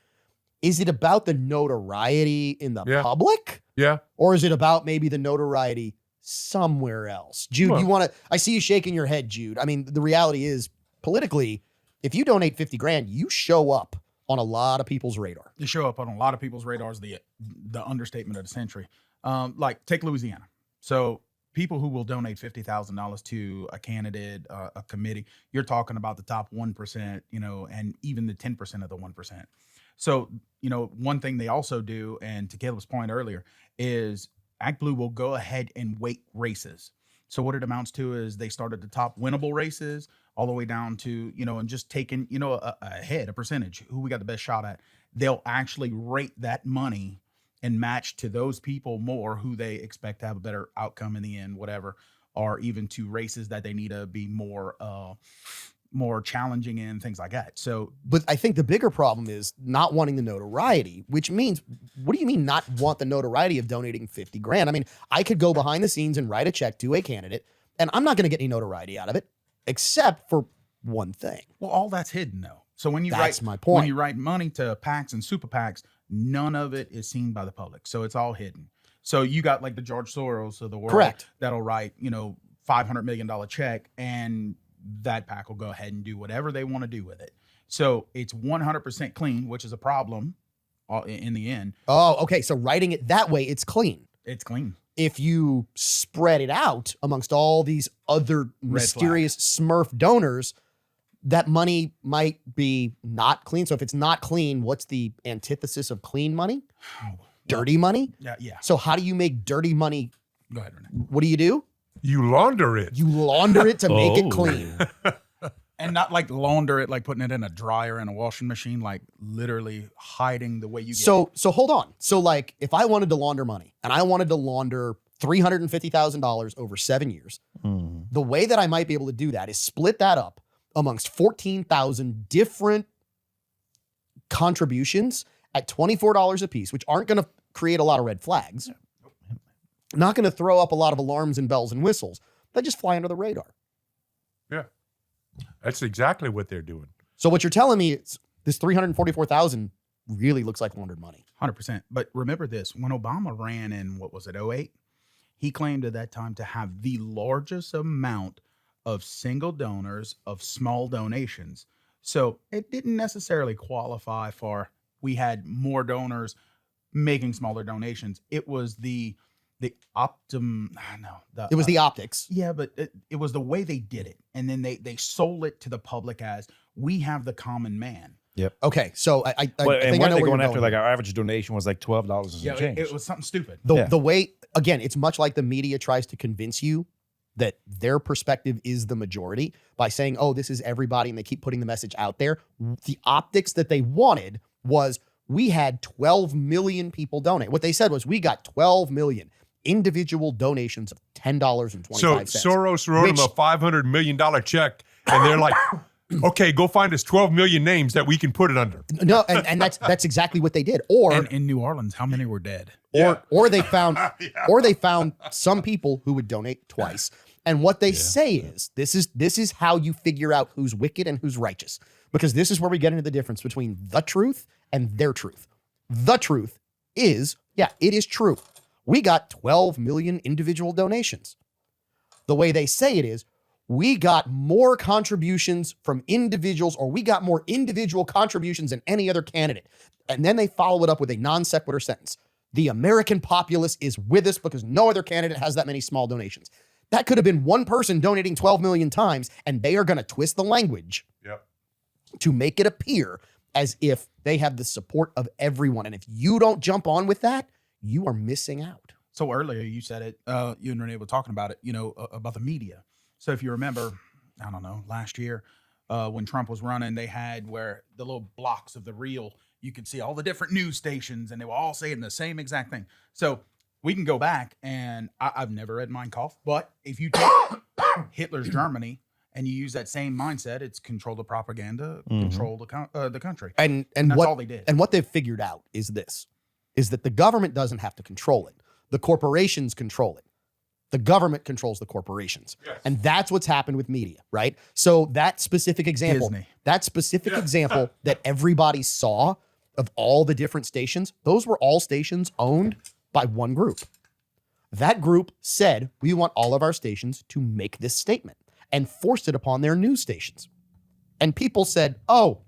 Is it about the notoriety in the Yeah. public? Yeah. Or is it about maybe the notoriety somewhere else? Jude, Well- you want to, I see you shaking your head, Jude. I mean, the reality is politically, if you donate 50 grand, you show up on a lot of people's radar. You show up on a lot of people's radars, the understatement of the century. Like take Louisiana. So people who will donate $50,000 to a candidate, a committee, you're talking about the top 1%, and even the 10% of the 1%. So, one thing they also do, and to Caleb's point earlier, is ActBlue will go ahead and weight races. So what it amounts to is they start at the top winnable races all the way down to, and just taking, a percentage, who we got the best shot at. They'll actually rate that money and match to those people more who they expect to have a better outcome in the end, whatever, or even to races that they need to be more challenging in, things like that. So, but I think the bigger problem is not wanting the notoriety, which means, what do you mean not want the notoriety of donating 50 grand? I mean, I could go behind the scenes and write a check to a candidate, and I'm not going to get any notoriety out of it, except for one thing. Well, all that's hidden though. So when you That's write, my point. when you write money to PACs and super PACs, none of it is seen by the public. So it's all hidden. So you got like the George Soros of the world, Correct, that'll write, $500 million check, and that PAC will go ahead and do whatever they want to do with it. So it's 100% clean, which is a problem in the end. Oh, okay. So writing it that way, it's clean. It's clean. If you spread it out amongst all these other mysterious Smurf donors, that money might be not clean. So if it's not clean, what's the antithesis of clean money? Dirty money? Yeah. So how do you make dirty money? Go ahead, Renee. What do you do? You launder it. You launder it to make it Oh. clean. And not like launder it, like putting it in a dryer and a washing machine, like literally hiding the way you get it. So hold on. So like if I wanted to launder money and I wanted to launder $350,000 over 7 years, the way that I might be able to do that is split that up amongst 14,000 different contributions at $24 a piece, which aren't going to create a lot of red flags. Not going to throw up a lot of alarms and bells and whistles. They just fly under the radar. Yeah. That's exactly what they're doing. So what you're telling me is this 344,000 really looks like laundered money. 100%. But remember this, when Obama ran in, what was it, 08? He claimed at that time to have the largest amount of single donors of small donations. So it didn't necessarily qualify for, we had more donors making smaller donations. It was the It was the optics. Yeah, but it was the way they did it. And then they sold it to the public as, we have the common man. Okay, so I Well, think and I weren't know they where going you're after going. like our average donation was like $12 and some Yeah, change. it was something stupid. The way, again, it's much like the media tries to convince you that their perspective is the majority by saying, oh, this is everybody, and they keep putting the message out there. The optics that they wanted was, we had 12 million people donate. What they said was, we got 12 million individual donations of $10.25. So Soros wrote him Which- a $500 million check, and they're like, okay, go find us 12 million names that we can put it under. No, and that's exactly what they did. Or And in New Orleans, how many were dead? or they found some people who would donate twice. And what they say is, this is how you figure out who's wicked and who's righteous, because this is where we get into the difference between the truth and their truth. The truth is, it is true. We got 12 million individual donations. The way they say it is, we got more contributions from individuals, or we got more individual contributions than any other candidate. And then they follow it up with a non sequitur sentence. The American populace is with us because no other candidate has that many small donations. That could have been one person donating 12 million times, and they are going to twist the language to make it appear as if they have the support of everyone. And if you don't jump on with that, you are missing out. So earlier you said it, you and Renee were talking about it, about the media. So if you remember, I don't know, last year when Trump was running, they had where the little blocks of the reel, you could see all the different news stations, and they were all saying the same exact thing. So we can go back, and I've never read Mein Kampf, but if you take Hitler's Germany and you use that same mindset, it's control the propaganda, control the country. And that's what, all they did. And what they've figured out is this, is that the government doesn't have to control it. The corporations control it. The government controls the corporations. Yes. And that's what's happened with media, right? So that specific example, Disney. example that everybody saw of all the different stations, those were all stations owned by one group. That group said, we want all of our stations to make this statement, and forced it upon their news stations. And people said, oh,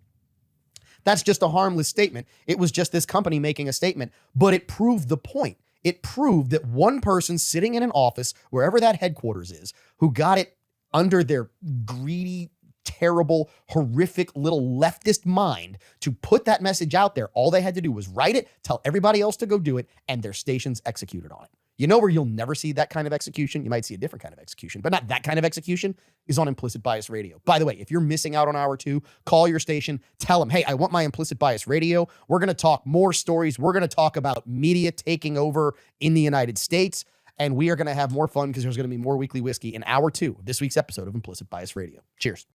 that's just a harmless statement. It was just this company making a statement, but it proved the point. It proved that one person sitting in an office, wherever that headquarters is, who got it under their greedy terrible, horrific little leftist mind to put that message out there. All they had to do was write it, tell everybody else to go do it, and their stations executed on it. You know where you'll never see that kind of execution? You might see a different kind of execution, but not that kind of execution is on Implicit Bias Radio. By the way, if you're missing out on hour 2, call your station, tell them, hey, I want my Implicit Bias Radio. We're going to talk more stories. We're going to talk about media taking over in the United States, and we are going to have more fun because there's going to be more weekly whiskey in hour 2 of this week's episode of Implicit Bias Radio. Cheers.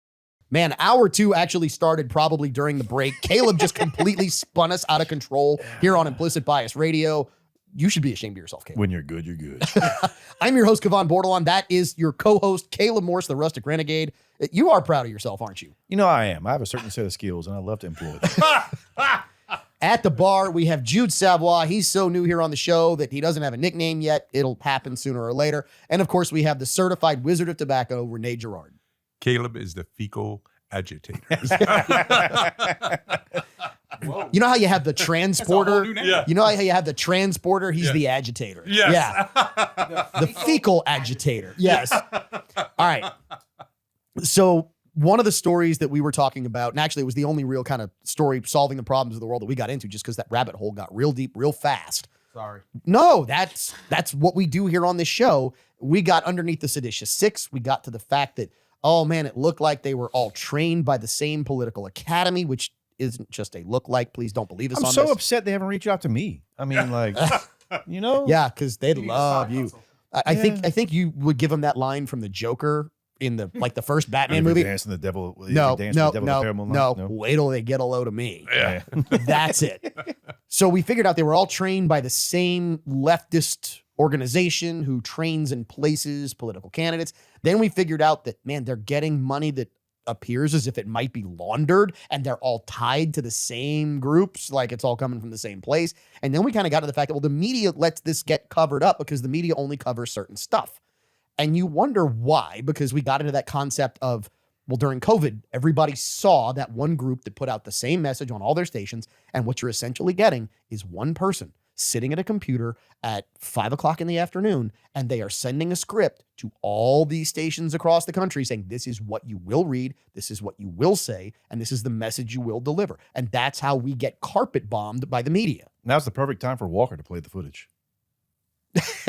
Man, hour 2 actually started probably during the break. Caleb just completely spun us out of control here on Implicit Bias Radio. You should be ashamed of yourself, Caleb. When you're good, you're good. I'm your host, Kevon Bordelon. That is your co-host, Caleb Morse, the Rustic Renegade. You are proud of yourself, aren't you? You know I am. I have a certain set of skills, and I love to employ them. At the bar, we have Jude Savoy. He's so new here on the show that he doesn't have a nickname yet. It'll happen sooner or later. And, of course, we have the certified wizard of tobacco, Renee Girard. Caleb is the fecal agitator. You know how you have the transporter? Yeah. You know how you have the transporter? He's the agitator. Yes. Yeah. The fecal agitator. Yes. All right. So one of the stories that we were talking about, and actually it was the only real kind of story solving the problems of the world that we got into just because that rabbit hole got real deep, real fast. Sorry. No, that's what we do here on this show. We got underneath the seditious six. We got to the fact that, oh man, it looked like they were all trained by the same political academy, which isn't just a look like. Please don't believe us I'm on so this. upset they haven't reached out to me. I mean, like, you know? Yeah, because they'd You need a love side you. hustle. I think you would give them that line from the Joker in the first Batman Ever movie. Dancing the devil. No, Dance no, the devil no, the Paramount no, Night? Wait till they get a load of me. Yeah. That's it. So we figured out they were all trained by the same leftist organization who trains and places political candidates. Then we figured out that, man, they're getting money that appears as if it might be laundered, and they're all tied to the same groups, like it's all coming from the same place. And then we kind of got to the fact that, well, the media lets this get covered up because the media only covers certain stuff. And you wonder why, because we got into that concept of, well, during COVID, everybody saw that one group that put out the same message on all their stations. And what you're essentially getting is one person sitting at a computer at 5 o'clock in the afternoon, and they are sending a script to all these stations across the country saying, this is what you will read, this is what you will say, and this is the message you will deliver. And that's how we get carpet bombed by the media. Now's the perfect time for Walker to play the footage.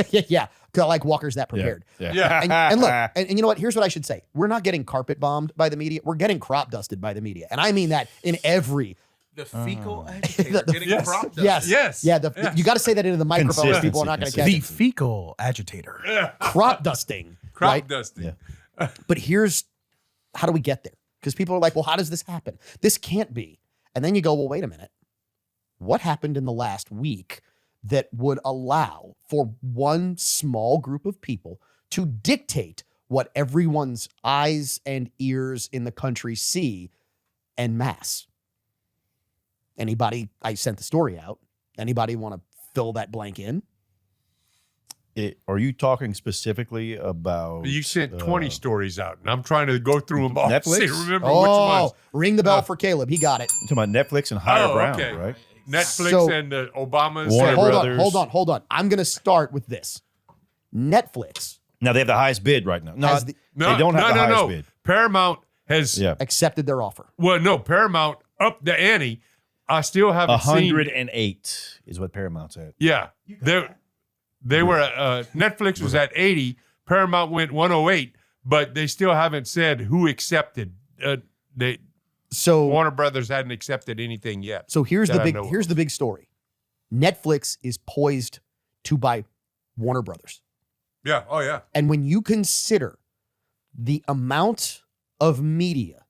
Yeah. Like Walker's that prepared. Yeah. And look, and you know what? Here's what I should say. We're not getting carpet bombed by the media. We're getting crop dusted by the media. And I mean that in every. The fecal agitator getting Yes. crop dust. Yes. Yes. Yeah. Yes. You got to say that into the microphone. Or people are not going to catch The it. fecal agitator. Crop dusting. Crop right? dusting. Yeah. But here's how do we get there? Because people are like, well, how does this happen? This can't be. And then you go, well, wait a minute. What happened in the last week that would allow for one small group of people to dictate what everyone's eyes and ears in the country see en masse? Anybody? I sent the story out. Anybody want to fill that blank in? Are you talking specifically about... You sent 20 stories out, and I'm trying to go through them all. Netflix? See, remember which ones. Ring the bell for Caleb. He got it. You're talking about Netflix and Higher Oh, Ground, okay. right? Netflix So- and Obama's. Warner hold Brothers. on. I'm going to start with this. Netflix Now, they have the highest bid right now. No, Has the- No, they don't have no, the no, highest no. bid. Paramount has. Yeah. accepted their offer. Well, no, Paramount upped the ante. I still haven't seen. 108 is what Paramount's at. Yeah, they were. Netflix was at 80. Paramount went 108, but they still haven't said who accepted. So Warner Brothers hadn't accepted anything yet. So here's that I the know big of. story. Netflix is poised to buy Warner Brothers. Yeah. Oh yeah. And when you consider the amount of media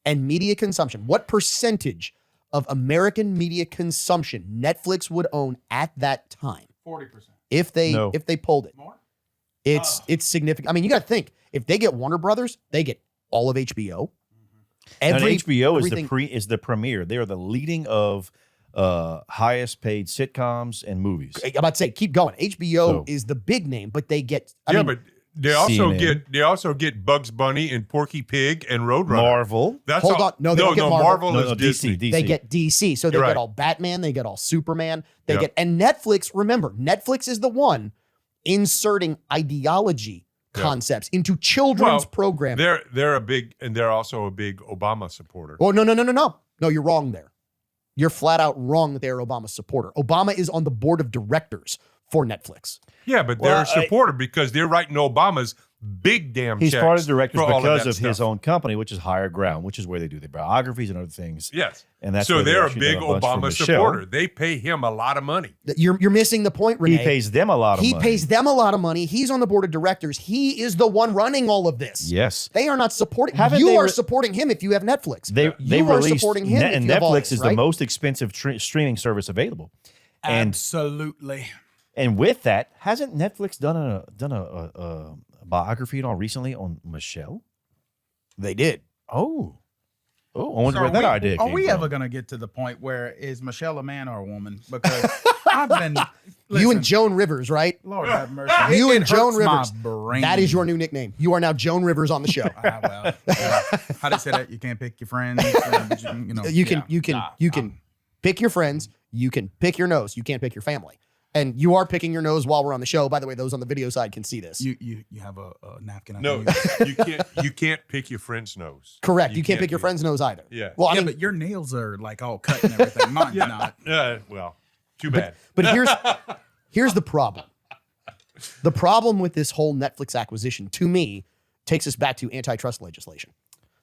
and media consumption, what percentage of American media consumption Netflix would own at that time 40%. if they No. pulled it. More? It's significant. I mean, you got to think, if they get Warner Brothers, they get all of HBO. And HBO everything- is the premier. They are the leading of highest paid sitcoms and movies. I'm about to say, keep going. HBO So- is the big name, but they get. But they also CNN. get Bugs Bunny and Porky Pig and Roadrunner. Marvel. That's Hold all, on. No, they don't get Marvel. Marvel No, is no, Disney. DC. They get DC, so they You're get right. all Batman, they get all Superman, they Yeah. get, and Netflix. Remember, Netflix is the one inserting ideology concepts, into children's programming. They're also a big Obama supporter. Oh, no. No, you're wrong there. You're flat out wrong that they're Obama's supporter. Obama is on the board of directors for Netflix. Yeah, but they're a supporter because they're writing Obama's big damn He's checks part of the directors for all because that of his stuff. own company, which is Higher Ground, which is where they do their biographies and other things. Yes. And that's so where they they're a actually big done bunch for Obama Michelle. supporter. They pay him a lot of money. You're missing the point, Renee. He pays them a lot of money. He pays them a lot of money. He's on the board of directors. He is the one running all of this. Yes. They are not supporting. Haven't You they are supporting him if you have Netflix. They you are released supporting him if and you have all Netflix this, is right? the most expensive streaming service available. Absolutely. And with that, hasn't Netflix done a biography at all recently on Michelle? They did. Oh, I wonder So where that idea Are came we from. ever going to get to the point where is Michelle a man or a woman? Because I've been You and listen, Joan Rivers, right? Lord have mercy. You It and Joan hurts my Rivers. brain. That is your new nickname. You are now Joan Rivers on the show. Well, how do you say that? You can't pick your friends. You know, You can yeah. pick your friends. You can pick your nose. You can't pick your family. And you are picking your nose while we're on the show. By the way, those on the video side can see this. You have a napkin. I No, can use. you can't pick your friend's nose. Correct. You can't pick your do it. friend's nose either. Yeah. Well, I Yeah, mean, but your nails are like all cut and everything. Mine's not. Well, too bad. but here's the problem. The problem with this whole Netflix acquisition, to me, takes us back to antitrust legislation.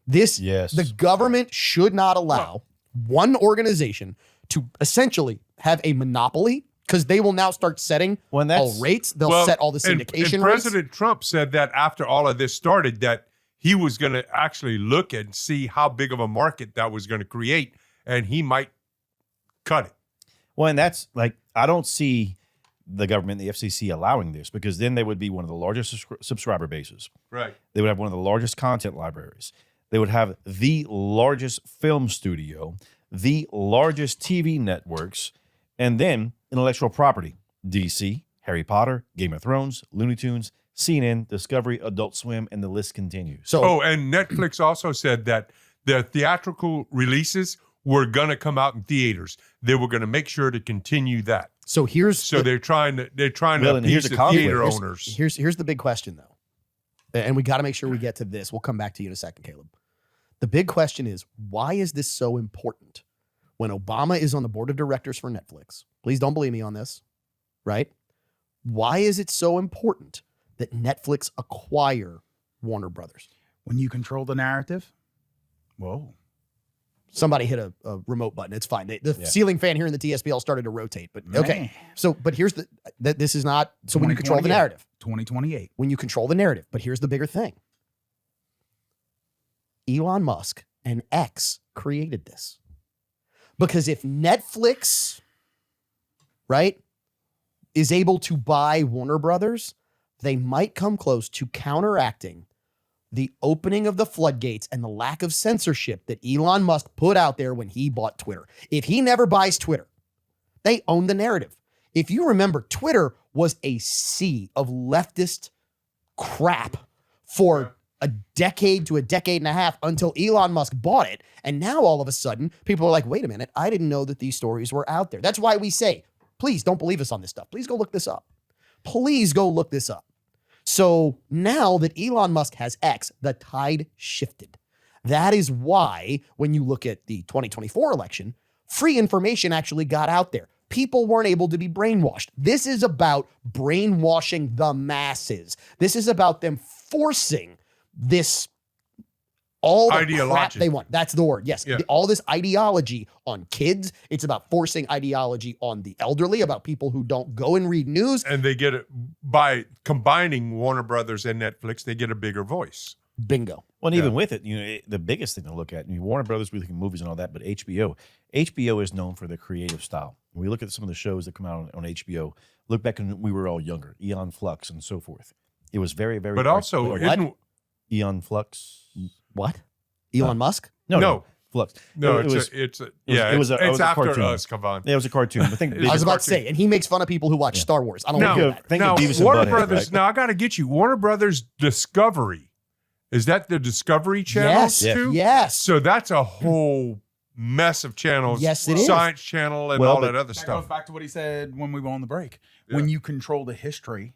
The government should not allow one organization to essentially have a monopoly because they will now start setting all rates. They'll set all the syndication and rates. President Trump said that after all of this started, that he was going to actually look and see how big of a market that was going to create, and he might cut it. Well, and that's like, I don't see the government, the FCC, allowing this because then they would be one of the largest subscriber bases. Right. They would have one of the largest content libraries. They would have the largest film studio, the largest TV networks, and then intellectual property. DC, Harry Potter, Game of Thrones, Looney Tunes, CNN, Discovery, Adult Swim, and the list continues. So, and Netflix also said that the theatrical releases were going to come out in theaters. They were going to make sure to continue that. so here's They're trying to Well, and here's appease a the conflict. theater owners. Here's the big question, though. And we got to make sure we get to this. We'll come back to you in a second, Caleb. The big question is, why is this so important when Obama is on the board of directors for Netflix? Please don't believe me on this, right? Why is it so important that Netflix acquire Warner Brothers? When you control the narrative, whoa. Somebody hit a remote button. It's fine. The ceiling fan here in the TSPL started to rotate, but okay. Man. So, but here's this is not, so when you control the 2028. narrative, 2028. when you control the narrative, but here's the bigger thing. Elon Musk and X created this. Because if Netflix, right, is able to buy Warner Brothers, they might come close to counteracting the opening of the floodgates and the lack of censorship that Elon Musk put out there when he bought Twitter. If he never buys Twitter, they own the narrative. If you remember, Twitter was a sea of leftist crap for a decade to a decade and a half until Elon Musk bought it. And now all of a sudden, people are like, wait a minute, I didn't know that these stories were out there. That's why we say, please don't believe us on this stuff. Please go look this up. Please go look this up. So now that Elon Musk has X, the tide shifted. That is why when you look at the 2024 election, free information actually got out there. People weren't able to be brainwashed. This is about brainwashing the masses. This is about them forcing this all the crap Ideology. they want. That's the word. Yes. Yeah. All this ideology on kids. It's about forcing ideology on the elderly, about people who don't go and read news. And they get it by combining Warner Brothers and Netflix, they get a bigger voice. Bingo. Well, and even with it, the biggest thing to look at, Warner Brothers, we look at movies and all that, but HBO is known for the creative style. When we look at some of the shows that come out on HBO, look back when we were all younger, Eon Flux and so forth. It was very, very. But also, What? isn't- Eon Flux. What? Elon Musk? No. Flux. no, It was it's was a after cartoon. us, Kavan. Yeah, it was a cartoon. I think It's I was a about to cartoon. say, and he makes fun of people who watch Star Wars. I don't want to hear that. Think now of Beavis and Warner Butthead, Brothers. right? Now I got to get you. Warner Brothers Discovery. Is that the Discovery Channel Yes. too? Yes. So that's a whole mess of channels. Yes, it is. Science Channel and Well, all but that other That stuff. goes back to what he said when we were on the break. Yeah. When you control the history,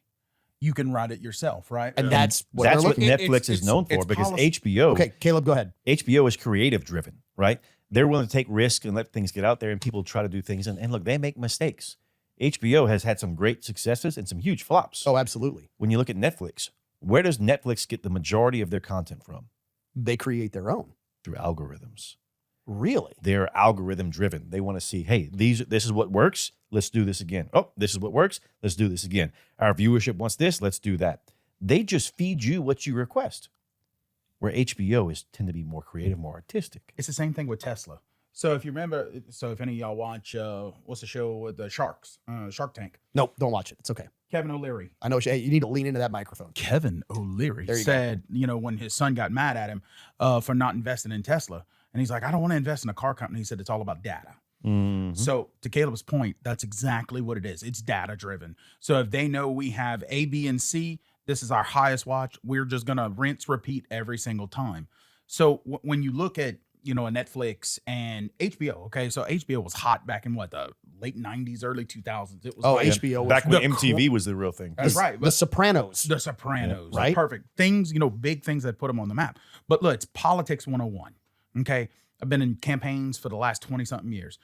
you can write it yourself, right? And that's what That's they're what looking. Netflix is known for, it's because policy. HBO, Okay, Caleb, go ahead. HBO is creative driven, right? They're willing to take risks and let things get out there, and people try to do things. And look, they make mistakes. HBO has had some great successes and some huge flops. Oh, absolutely. When you look at Netflix, where does Netflix get the majority of their content from? They create their own. Through algorithms. Really? They're algorithm driven. They want to see, hey, this is what works. Let's do this again. Oh, this is what works. Let's do this again. Our viewership wants this. Let's do that. They just feed you what you request. Where HBO tend to be more creative, more artistic. It's the same thing with Tesla. So if you remember, if any of y'all watch, what's the show with the sharks, Shark Tank? Nope, don't watch it. It's okay. Kevin O'Leary. I know. Hey, you need to lean into that microphone. Kevin O'Leary There you said, when his son got mad at him for not investing in Tesla, and he's like, I don't want to invest in a car company. He said, it's all about data. Mhm. So to Caleb's point, that's exactly what it is. It's data driven. So if they know we have A, B, and C, this is our highest watch, we're just going to rinse, repeat every single time. So when you look at, a Netflix and HBO, okay, so HBO was hot back in the late 90s, early 2000s. It was Oh, like HBO was Back when the MTV was the real thing. That's right. The Sopranos. The Sopranos, Yeah, right? Perfect things, big things that put them on the map. But look, it's politics 101. Okay, I've been in campaigns for the last 20 something years.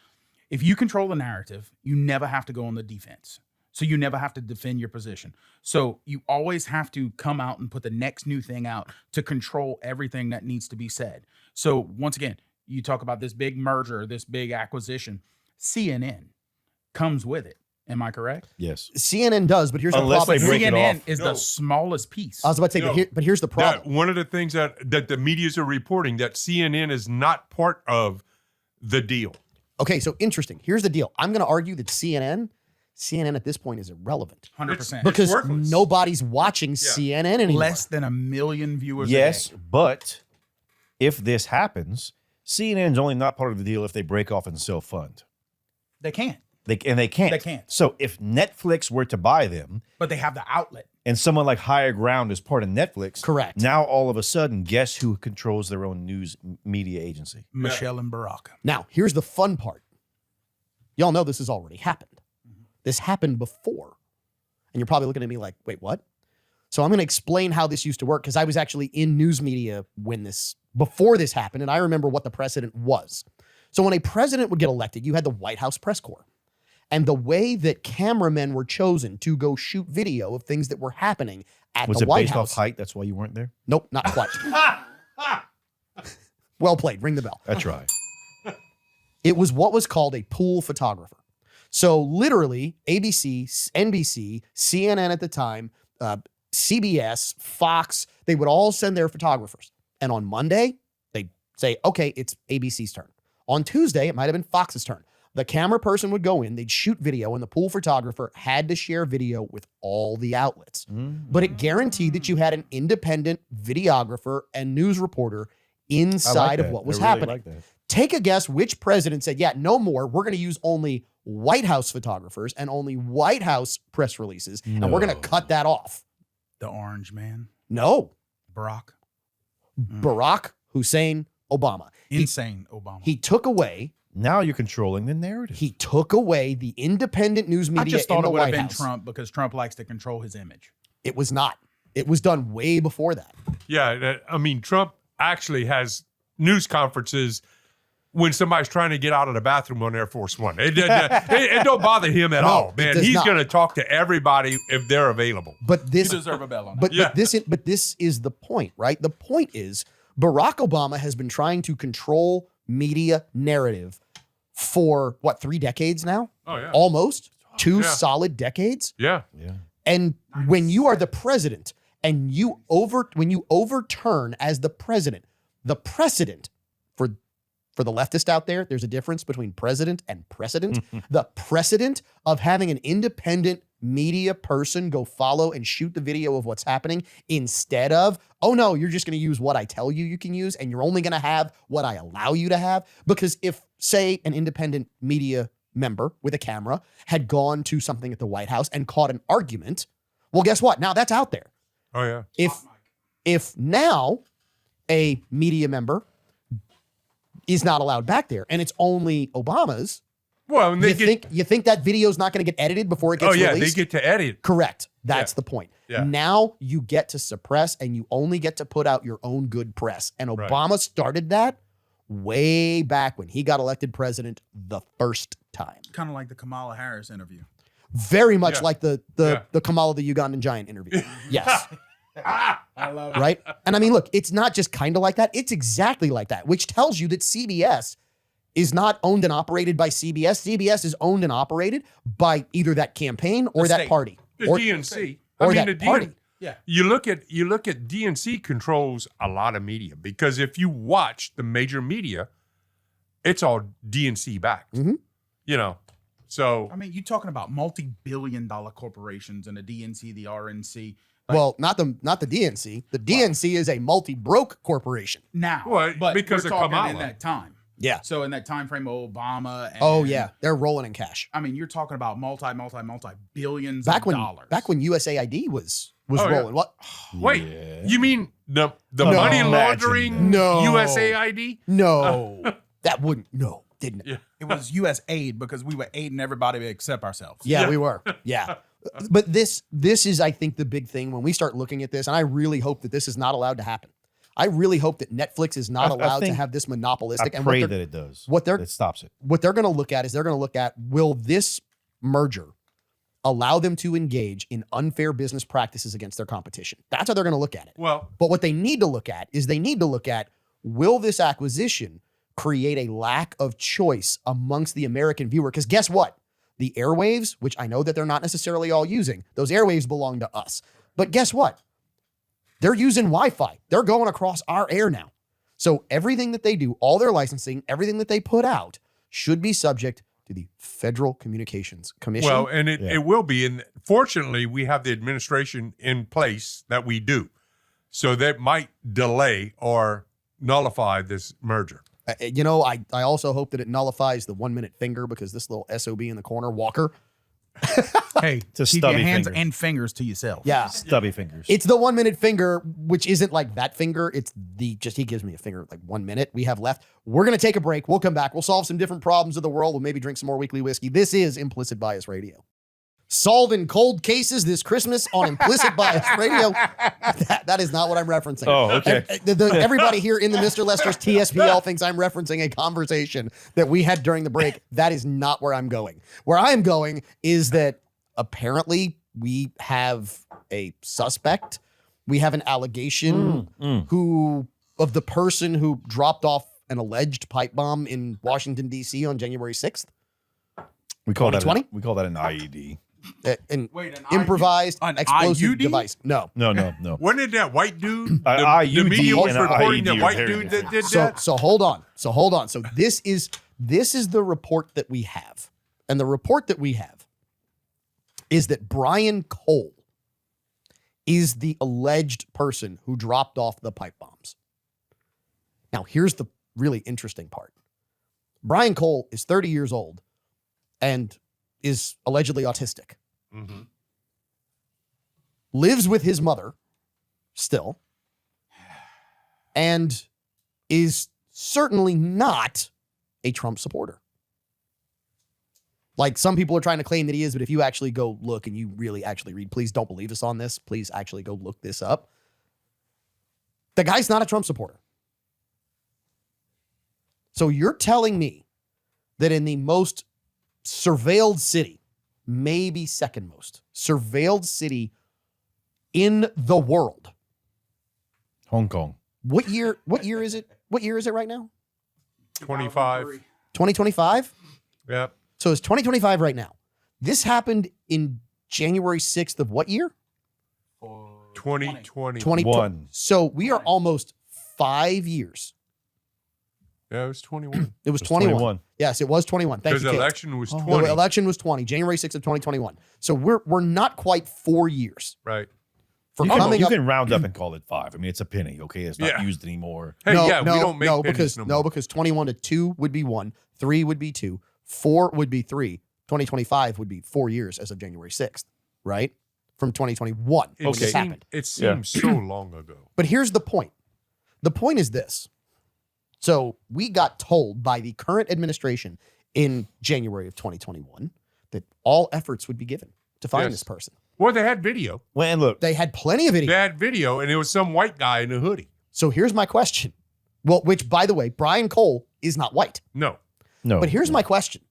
If you control the narrative, you never have to go on the defense. So you never have to defend your position. So you always have to come out and put the next new thing out to control everything that needs to be said. So once again, you talk about this big merger, this big acquisition. CNN comes with it. Am I correct? Yes. CNN does, but here's Unless the problem. they break it CNN off. is No. the smallest piece. I was about to say, No. but here's the problem. One of the things that the medias are reporting, that CNN is not part of the deal. Okay, so interesting. Here's the deal. I'm going to argue that CNN at this point is irrelevant 100%. because worthless. nobody's watching CNN anymore. Less than 1 million viewers Yes, a day. but if this happens, CNN's only not part of the deal if they break off and self-fund. They can't. They can't. They can't. So if Netflix were to buy them, But they have the outlet. and someone like Higher Ground is part of Netflix, Correct. Now all of a sudden, guess who controls their own news media agency? Michelle and Barack. Now, here's the fun part. Y'all know this has already happened. This happened before. And you're probably looking at me like, wait, what? So I'm going to explain how this used to work because I was actually in news media before this happened, and I remember what the precedent was. So when a president would get elected, you had the White House press corps. And the way that cameramen were chosen to go shoot video of things that were happening at Was the it White based House. off height? That's why you weren't there? Nope, not quite. Well played. Ring the bell. That's right. It was what was called a pool photographer. So literally ABC, NBC, CNN at the time, CBS, Fox, they would all send their photographers. And on Monday, they'd say, okay, it's ABC's turn. On Tuesday, it might have been Fox's turn. The camera person would go in, they'd shoot video, and the pool photographer had to share video with all the outlets. But it guaranteed that you had an independent videographer and news reporter inside of what was happening. Take a guess which president said, yeah, no more. We're going to use only White House photographers and only White House press releases, and we're going to cut that off. The orange man. No. Barack. Barack Hussein Obama. Insane Obama. He took away Now you're controlling the narrative. the independent news media I just in thought the it would have White been House. Trump because Trump likes to control his image. It was not. It was done way before that. Yeah, I mean, Trump actually has news conferences when somebody's trying to get out of the bathroom on Air Force One. It don't bother him at No, all, it man. does He's not. going to talk to everybody if they're available. But this You deserve a bell on that. But this is the point, right? The point is Barack Obama has been trying to control media narrative for 3 decades now? Oh, yeah. Almost 2 Yeah. solid decades. Yeah. Yeah. And when you are the president and when you overturn as the precedent for the leftist out there, there's a difference between president and precedent. The precedent of having an independent media person go follow and shoot the video of what's happening instead of, oh no, you're just going to use what I tell you can use and you're only going to have what I allow you to have. Because if, say, an independent media member with a camera had gone to something at the White House and caught an argument, well, guess what? Now that's out there. Oh, yeah. If now a media member is not allowed back there and it's only Obama's, Well, and You think that video's not going to get edited before it gets they released? get to edit. Correct. That's the point. Yeah. Now you get to suppress and you only get to put out your own good press. And Obama started that way back when he got elected president the first time. Kind of like the Kamala Harris interview. Very much like the Yeah. Kamala the Ugandan giant interview. Yes. I love it. Right? And I mean, look, it's not just kind of like that. It's exactly like that, which tells you that CBS is not owned and operated by CBS. CBS is owned and operated by either that campaign or The that state. party. The Or, DNC. or I mean, that the party. Yeah. You look at DNC controls a lot of media because if you watch the major media, it's all DNC backed. Mhm. You know, so I mean, you're talking about multi-billion-dollar corporations and the DNC, the RNC. well, not the DNC. The DNC is a multi-broke corporation. Now, Well, but because we're of talking in Kamala. that time. Yeah. So in that time frame of Obama. And, Oh yeah, they're rolling in cash. I mean, you're talking about multi billions Back of when dollars. USAID was Oh, yeah. rolling. What? wait, Yeah. you mean the No. money Imagine laundering that. No. USAID? No, that wouldn't. No, didn't. Yeah. It was U.S. aid because we were aiding everybody except ourselves. Yeah, we were. Yeah. But this is, I think, the big thing when we start looking at this, and I really hope that this is not allowed to happen. I really hope that Netflix is not I allowed to think- have this I monopolistic. And pray what that they're, it does. what they're- That stops it. what they're going to look at is they're going to look at, will this merger allow them to engage in unfair business practices against their competition? That's how they're going to look at it. Well, But what they need to look at is will this acquisition create a lack of choice amongst the American viewer? Because guess what? The airwaves, which I know that they're not necessarily all using, those airwaves belong to us. But guess what? They're using Wi-Fi. They're going across our air now. So everything that they do, all their licensing, everything that they put out should be subject to the Federal Communications Commission. well, and it will be. And fortunately, we have the administration in place that we do. So that might delay or nullify this merger. I also hope that it nullifies the 1 minute finger, because this little SOB in the corner, Walker. Hey, It's a keep your stubby hands finger. and fingers to yourself. Yeah. Stubby fingers. It's the 1 minute finger, which isn't like that finger. It's he gives me a finger like 1 minute we have left. We're going to take a break. We'll come back. We'll solve some different problems of the world. We'll maybe drink some more weekly whiskey. This is Implicit Bias Radio. Solving cold cases this Christmas on Implicit Bias Radio. That is not what I'm referencing. Oh, okay. Everybody here in the Mr. Lester's TSPL thinks I'm referencing a conversation that we had during the break. That is not where I'm going. Where I am going is that apparently we have a suspect. We have an allegation of the person who dropped off an alleged pipe bomb in Washington, D.C. on January 6th. We call that 2020? we call that an IED. An Wait, an improvised an explosive IUD? device. No. No. Wasn't it that white dude? An The IUD media was and an reporting IED that are white very dude that did So that. so hold on. So this is the report that we have. And the report that we have is that Brian Cole is the alleged person who dropped off the pipe bombs. Now, here's the really interesting part. Brian Cole is 30 years old and is allegedly autistic. Mhm. Lives with his mother still, and is certainly not a Trump supporter. Like some people are trying to claim that he is, but if you actually go look and you really actually read, please don't believe us on this. Please actually go look this up. The guy's not a Trump supporter. So you're telling me that in the most surveilled city, maybe second most surveilled city in the world. Hong Kong. What year is it? What year is it right now? 25. 2025? Yep. So it's 2025 right now. This happened in January 6th of what year? 2020. 21. So we are almost 5 years. Yeah, it was 21. It was It's 21. Yes, it was 21. Thank Because you, the Kate. election was The 20. election was 20, January 6th of 2021. So we're not quite 4 years Right. for You can, coming you up. can round up and call it 5. I mean, it's a penny, okay? It's not Yeah. used anymore. Hey, yeah, we don't make pennies because no more. because 21 to 2 would be 1, 3 would be 2, 4 would be 3, 2025 would be 4 years as of January 6th, right? From 2021 when It this seemed, happened. it seems so long ago. But here's the point. The point is this. So we got told by the current administration in January of 2021 that all efforts would be given to find Yes. this person. Well, they had video. Well, and look, They had plenty of They video. had video, and it was some white guy in a hoodie. So here's my question. Well, which, by the way, Brian Cole is not white. No, no. But here's my question.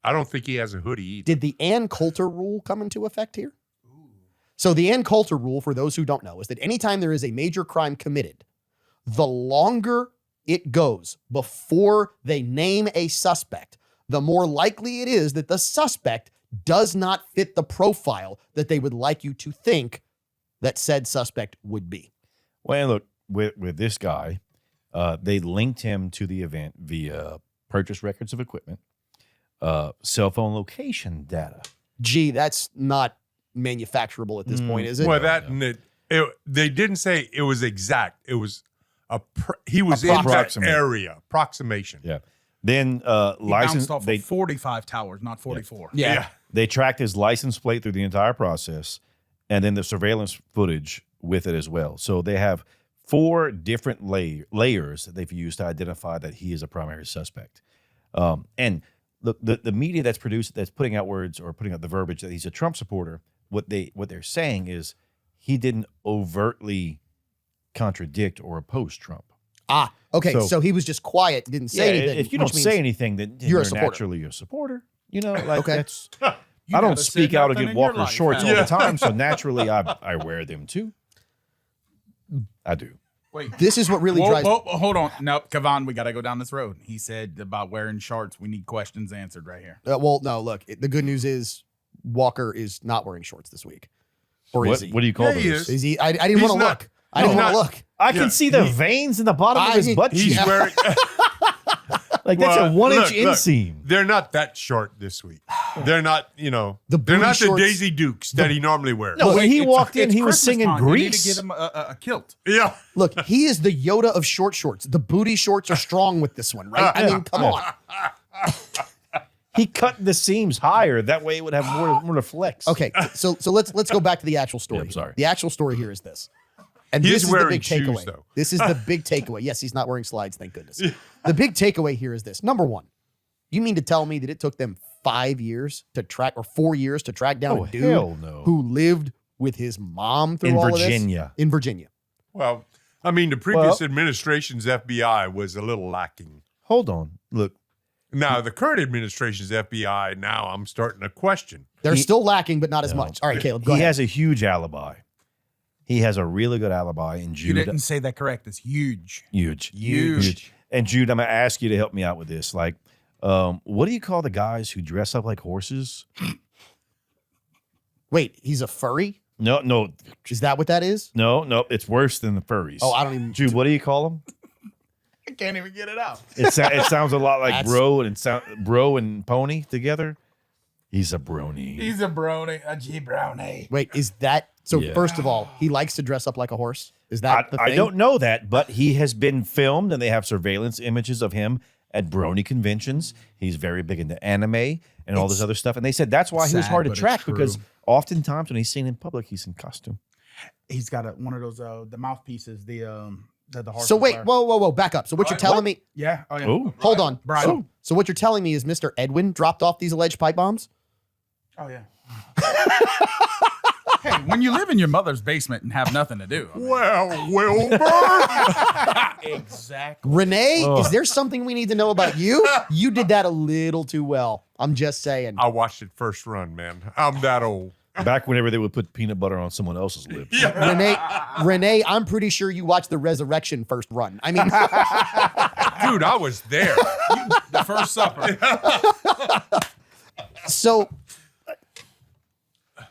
I don't think he has a hoodie either. Did the Ann Coulter rule come into effect here? So the Ann Coulter rule, for those who don't know, is that anytime there is a major crime committed, the longer it goes before they name a suspect, the more likely it is that the suspect does not fit the profile that they would like you to think that said suspect would be. Well, and look, with this guy, they linked him to the event via purchase records of equipment, cell phone location data. Gee, that's not manufacturable at this point, is it? Well, they didn't say it was exact. It was he was in that Approximate. area. Approximation. Yeah. Then He license bounced off they of 45 towers, not 44. Yeah. they tracked his license plate through the entire process, and then the surveillance footage with it as well. So they have 4 different layers that they've used to identify that he is a primary suspect. And look, the media that's putting out words or putting out the verbiage that he's a Trump supporter, what they're saying is he didn't overtly contradict or oppose Trump. Okay. So- So he was just quiet, didn't say anything. If you don't which say means- anything, then you're you're a supporter. naturally a supporter. You know, like Okay. that's. You I don't never said speak out nothing against in your Walker life, shorts Al. all the time, so naturally I wear them too. I do. Wait. This is what really drives. Whoa, hold on. No, Kavan, we got to go down this road. He said about wearing shorts. We need questions answered right here. Well, no, look, the good news is Walker is not wearing shorts this week. Or What is he? do you call Yeah, those? he is. Is he? I didn't He's want to not- look. I didn't he's want to not- look. I Yeah, can see the veins in the bottom of his butt He's cheek. wearing. Like that's a 1-inch look, inseam. They're not that short this week. They're not. The they're booty not shorts- the Daisy Dukes that he normally wears. No, when he It's- walked in, it's he was Christmas singing time. You need Grease. to get him a kilt. Yeah. Look, he is the Yoda of short shorts. The booty shorts are strong with this one, right? I mean, come on. He cut the seams higher. That way it would have more to flex. Okay, so let's go back to the actual story. Yeah, I'm sorry. The actual story here is this. And He this is is the wearing big shoes, takeaway. though. This is the big takeaway. Yes, he's not wearing slides, thank goodness. The big takeaway here is this. Number one, you mean to tell me that it took them 5 years to track, or 4 years to track down Oh, a dude hell no. who lived with his mom through In all Virginia. of this? In Virginia. Well, I mean, the previous Well- administration's FBI was a little lacking. Hold on. Look, Now, the current administration's FBI, now I'm starting to question. They're He- still lacking, but not as No. much. All right, Caleb, go he ahead. has a huge alibi. He has a really good alibi. And You Jude, didn't say that correct. It's huge. huge. And Jude, I'm gonna ask you to help me out with this. Like, what do you call the guys who dress up like horses? Wait, he's a furry? No. Is that what that is? It's worse than the furries. Oh, I don't even. Jude, what do you call them? I can't even get it out. It sounds a lot like That's- bro and pony together. He's a brony. He's a brony, a G brownie. Wait, is that so? Yeah. First of all, he likes to dress up like a horse. Is that the I thing? don't know that, but he has been filmed and they have surveillance images of him at brony conventions. He's very big into anime and all this other stuff. And they said that's why he was sad, hard to but it's track because true. oftentimes when he's seen in public, he's in costume. He's got one of those the mouthpieces, the horse. So wait, player. whoa, back up. So what you're telling me? Yeah. Oh yeah. Oh. Hold on. Brian. So what you're telling me is Mr. Edwin dropped off these alleged pipe bombs? Oh yeah. Hey, when you live in your mother's basement and have nothing to do. Well, Wilbur. Exactly. Renee, Oh. is there something we need to know about you? You did that a little too well. I'm just saying. I watched it first run, man. I'm that old. Back whenever they would put peanut butter on someone else's lips. Renee, I'm pretty sure you watched the Resurrection first run. I mean, Dude, I was there. The first supper. so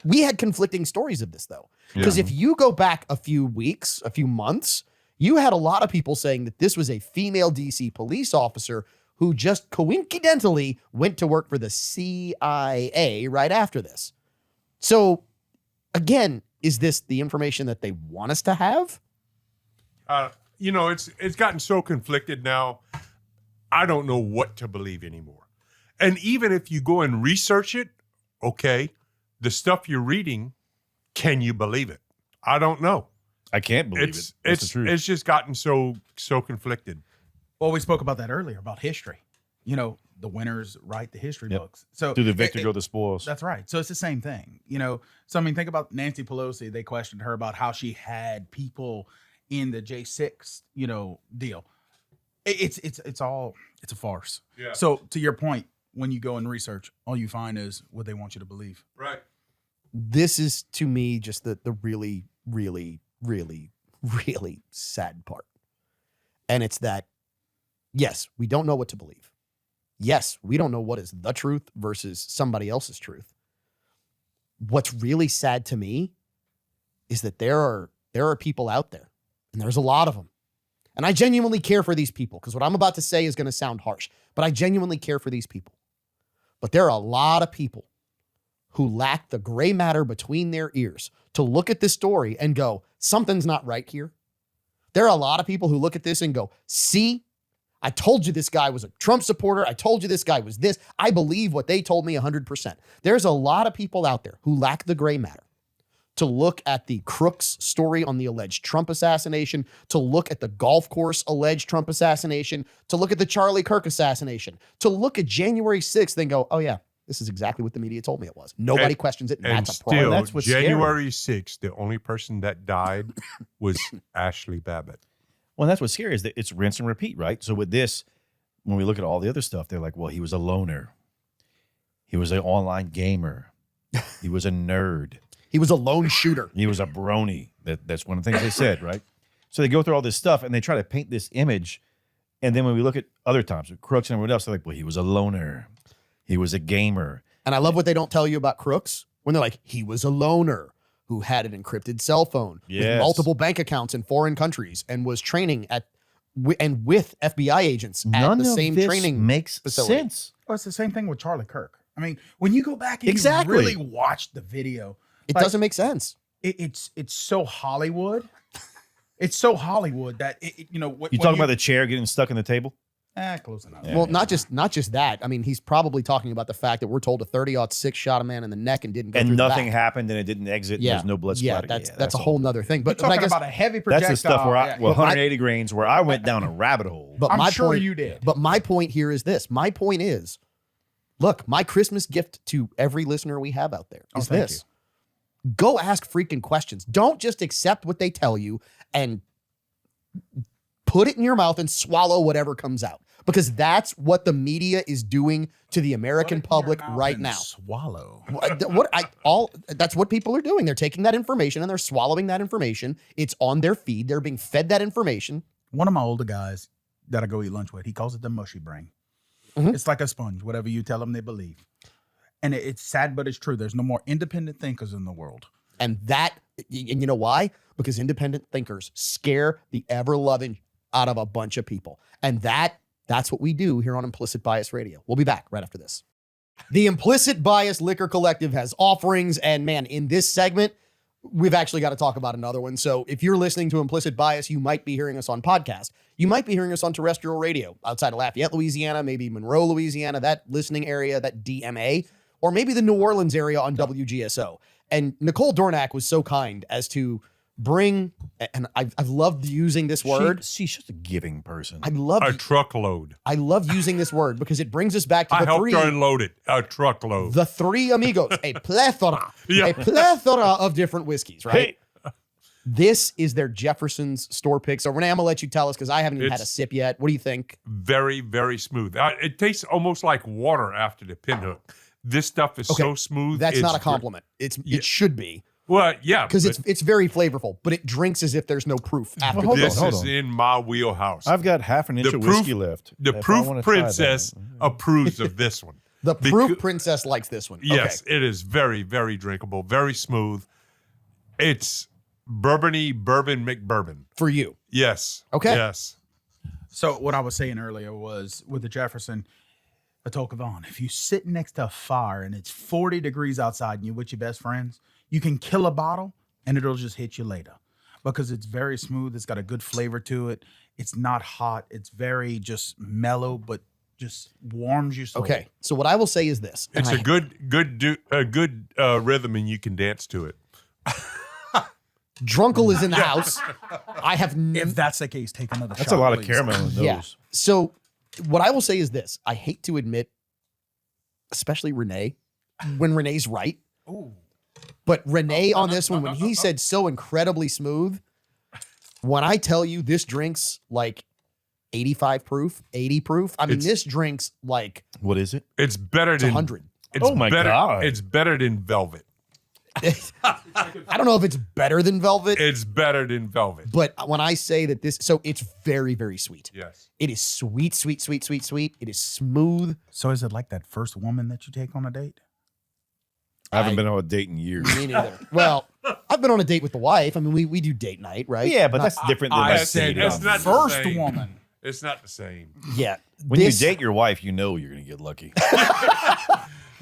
we had conflicting stories of this though. Because if you go back a few weeks, a few months, you had a lot of people saying that this was a female DC police officer who just coincidentally went to work for the CIA right after this. So again, is this the information that they want us to have? It's gotten so conflicted now. I don't know what to believe anymore. And even if you go and research it, okay, the stuff you're reading, can you believe it? I don't know. I can't believe it. That's the truth. It's just gotten so conflicted. Well, we spoke about that earlier about history. You know, the winners write the history Yep. books. So Do the victor go the spoils? That's right. So it's the same thing, you know. So I mean, think about Nancy Pelosi. They questioned her about how she had people in the J6, you know, deal. It's a farce. Yeah. So to your point, when you go and research, all you find is what they want you to believe. Right. This is to me just the really, really, really, really sad part. And it's that, yes, we don't know what to believe. Yes, we don't know what is the truth versus somebody else's truth. What's really sad to me is that there are people out there, and there's a lot of them. And I genuinely care for these people, because what I'm about to say is going to sound harsh, but I genuinely care for these people. But there are a lot of people who lack the gray matter between their ears to look at this story and go, something's not right here. There are a lot of people who look at this and go, see, I told you this guy was a Trump supporter. I told you this guy was this. I believe what they told me 100%. There's a lot of people out there who lack the gray matter to look at the Crooks story on the alleged Trump assassination, to look at the golf course alleged Trump assassination, to look at the Charlie Kirk assassination, to look at January 6th and go, oh yeah, this is exactly what the media told me it was. Nobody questions it, and that's a problem. Still, That's what's January 6th, the only person that died was Ashley Babbitt. Well, that's what's scary is that it's rinse and repeat, right? So with this, when we look at all the other stuff, they're like, well, he was a loner. He was an online gamer. He was a nerd. He was a lone shooter. He was a brony. That's one of the things they said, right? So they go through all this stuff and they try to paint this image. And then when we look at other times with Crooks and everyone else, they're like, well, he was a loner. He was a gamer. And I love what they don't tell you about Crooks when they're like, he was a loner who had an encrypted cell phone with Yes. multiple bank accounts in foreign countries and was training and with FBI agents at None the of same this training makes facility. sense. Well, it's the same thing with Charlie Kirk. I mean, when you go back and Exactly. you really watch the video, It like, doesn't make sense. it's so Hollywood. It's so Hollywood that you know. You talking about the chair getting stuck in the table? Close enough. Yeah. Well, not just that. I mean, he's probably talking about the fact that we're told a 30-06 shot a man in the neck and didn't go And through the nothing back. happened and it didn't exit. Yeah. And there's no blood Yeah, splatter. that's a all. whole nother thing. You're But I talking guess, about a heavy projectile. That's the stuff where yeah. 180 grains where I went down a rabbit hole. but I'm my sure point, you did. But my point here is this. My point is, look, my Christmas gift to every listener we have out there is thank this. Go ask freaking questions. Don't just accept what they tell you and put it in your mouth and swallow whatever comes out. Because that's what the media is doing to the American Put it in your public mouth right and now. Swallow. That's what people are doing. They're taking that information and they're swallowing that information. It's on their feed. They're being fed that information. One of my older guys that I go eat lunch with, he calls it the mushy brain. Mhm. It's like a sponge. Whatever you tell them, they believe. And it's sad, but it's true. There's no more independent thinkers in the world. And you know why? Because independent thinkers scare the ever-loving out of a bunch of people. And that's what we do here on Implicit Bias Radio. We'll be back right after this. The Implicit Bias Liquor Collective has offerings. And man, in this segment, we've actually got to talk about another one. So if you're listening to Implicit Bias, you might be hearing us on podcast. You might be hearing us on terrestrial radio outside of Lafayette, Louisiana, maybe Monroe, Louisiana, that listening area, that DMA, or maybe the New Orleans area on WGSO. And Nicole Dornack was so kind as to bring, and I've loved using this word. She's just a giving person. I love A truckload. using this word because it brings us back to I the helped three. her unload it. A truckload. The three amigos, a plethora, Yeah. a plethora of different whiskeys, right? Hey. This is their Jefferson's store pick. So Renee, I'm gonna let you tell us because I haven't even had a It's- sip yet. What do you think? Very, very smooth. It tastes almost like water after the pinhook. This stuff is Okay, so smooth. That's it's not a gr- compliment. Yeah. It should be Well, yeah. because but it's very flavorful, but it drinks as if there's no proof after Well, hold the on, this drink. hold is on. in my wheelhouse. I've got half an inch The of proof- whiskey left. The if I proof wanna try that. princess approves of this one. The proof Becau- princess likes this one. Yes, Okay. it is very, very drinkable, very smooth. It's bourbon McBourbon. For you. Yes. Okay. Yes. So what I was saying earlier was with the Jefferson, I told Kavon, if you sit next to a fire and it's 40 degrees outside and you're with your best friends, you can kill a bottle and it'll just hit you later because it's very smooth. It's got a good flavor to it. It's not hot. It's very just mellow, but just warms your soul. Okay. So what I will say is this. and It's I- a good rhythm, and you can dance to it. Drunkle is in the house. I have If that's the case, take another shot. That's a lot of please. caramel in those. Yeah. So what I will say is this. I hate to admit, especially Renee, when Renee's right. Ooh. But Renee on this one, when he said so incredibly smooth, when I tell you this drink's like 85 proof, 80 proof, I mean, this drink's like What is it? It's better it's than 100. It's Oh my better, God. It's better than Velvet. I don't know if it's better than Velvet, It's better than Velvet. but when I say that this, so it's very, very sweet. Yes. It is sweet, sweet, sweet, sweet, sweet. It is smooth. So is it like that first woman that you take on a date? I haven't been on a date in years. Me neither. Well, I've been on a date with the wife. I mean, we do date night, right? Yeah, but that's different than I like said dating. it's not the first same. woman. It's not the same. Yeah. When This- you date your wife, you know you're going to get lucky.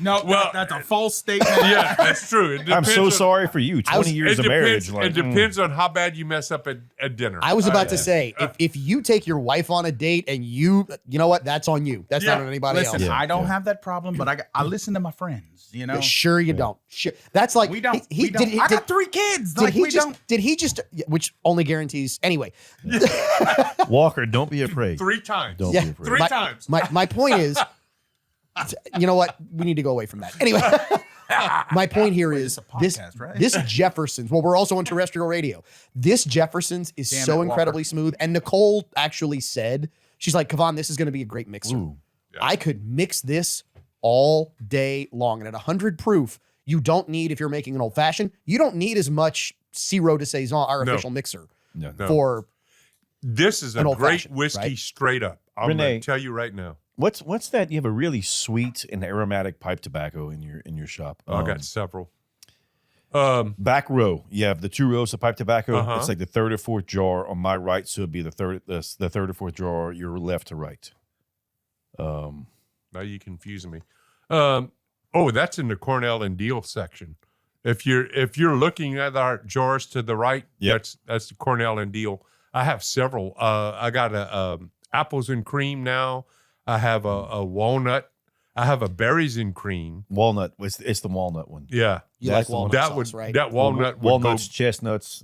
No, Well, that's a false statement. Yeah, that's true. It I'm depends so on- sorry for you. 20 years of marriage. It depends on how bad you mess up at dinner. I was about to say, if you take your wife on a date and you know what, that's on you. That's not Yeah. on anybody Listen, else. Yeah, I don't yeah. have that problem, but I listen to my friends. You know, Sure you don't. Sure. That's like we don't. He, we don't. Did, I did, got 3 kids. did Like he we just? don't. Did he just? Which only guarantees. Anyway, Walker, don't be afraid. 3 times. Don't Yeah. be afraid. 3 times. my point is, you know what? We need to go away from that. Anyway, my point here is it's a this podcast, right? this Jefferson's. Well, we're also on terrestrial radio. This Jefferson's is Damn so it, Walker. incredibly smooth. And Nicole actually said, she's like, Kavan, this is going to be a great mixer. Ooh. I could mix this all day long. And at 100 proof, you don't need, if you're making an old fashioned, you don't need as much Sirop de Saison, our No. official mixer, No. No. for This is a An great old-fashioned, whiskey right? straight up. I'm Renee. going to tell you right now. What's that? You have a really sweet and aromatic pipe tobacco in your shop. I got several. Back row, you have the 2 rows of pipe tobacco. Uh-huh. It's like the 3rd or 4th jar on my right, so it'd be the third or 4th jar your left to right. Now you confusing me. That's in the Cornell and Deal section. If you're looking at our jars to the right, Yep. that's the Cornell and Deal. I have several. I got a apples and cream now. I have a walnut. I have a berries and cream. Walnut, it's the walnut one. Yeah, you That's like the one. walnut that sauce, would right? that walnut would Walnuts, chestnuts,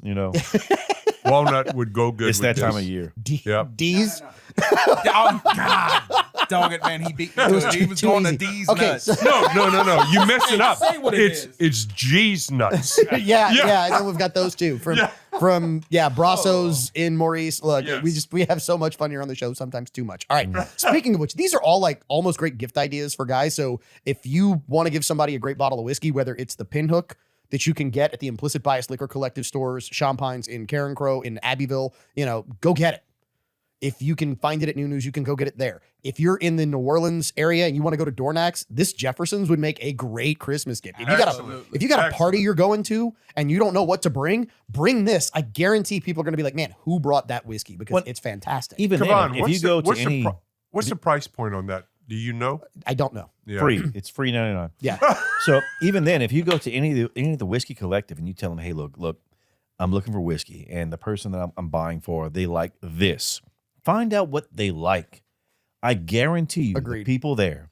walnut would go good. it's with that time this. of year. Yep. D's. Oh God, dog it, man. He beat me. It was to it. He too- was too going easy. to D's Okay, nuts. so- No. You messed it up. Say what it is. It's G's nuts. yeah. And then we've got those two from Brasso's in Maurice. Look, Yes. we have so much fun here on the show, sometimes too much. All right. Speaking of which, these are all like almost great gift ideas for guys. So if you want to give somebody a great bottle of whiskey, whether it's the Pinhook that you can get at the Implicit Bias Liquor Collective stores, Champagne's in Karen Crow, in Abbeville, go get it. If you can find it at New News, you can go get it there. If you're in the New Orleans area and you want to go to Dornax, this Jefferson's would make a great Christmas gift. If you got a party you're going to and you don't know what to bring this. I guarantee people are going to be like, man, who brought that whiskey? Because it's fantastic. Even Come then, on, if you go to any what's the price point on that? Do you know? I don't know. Yeah. free, it's free 99. Yeah. So even then, if you go to any of the whiskey collective and you tell them, hey, look, I'm looking for whiskey, and the person that I'm buying for, they like this. Find out what they like. I guarantee you, the Agreed. people there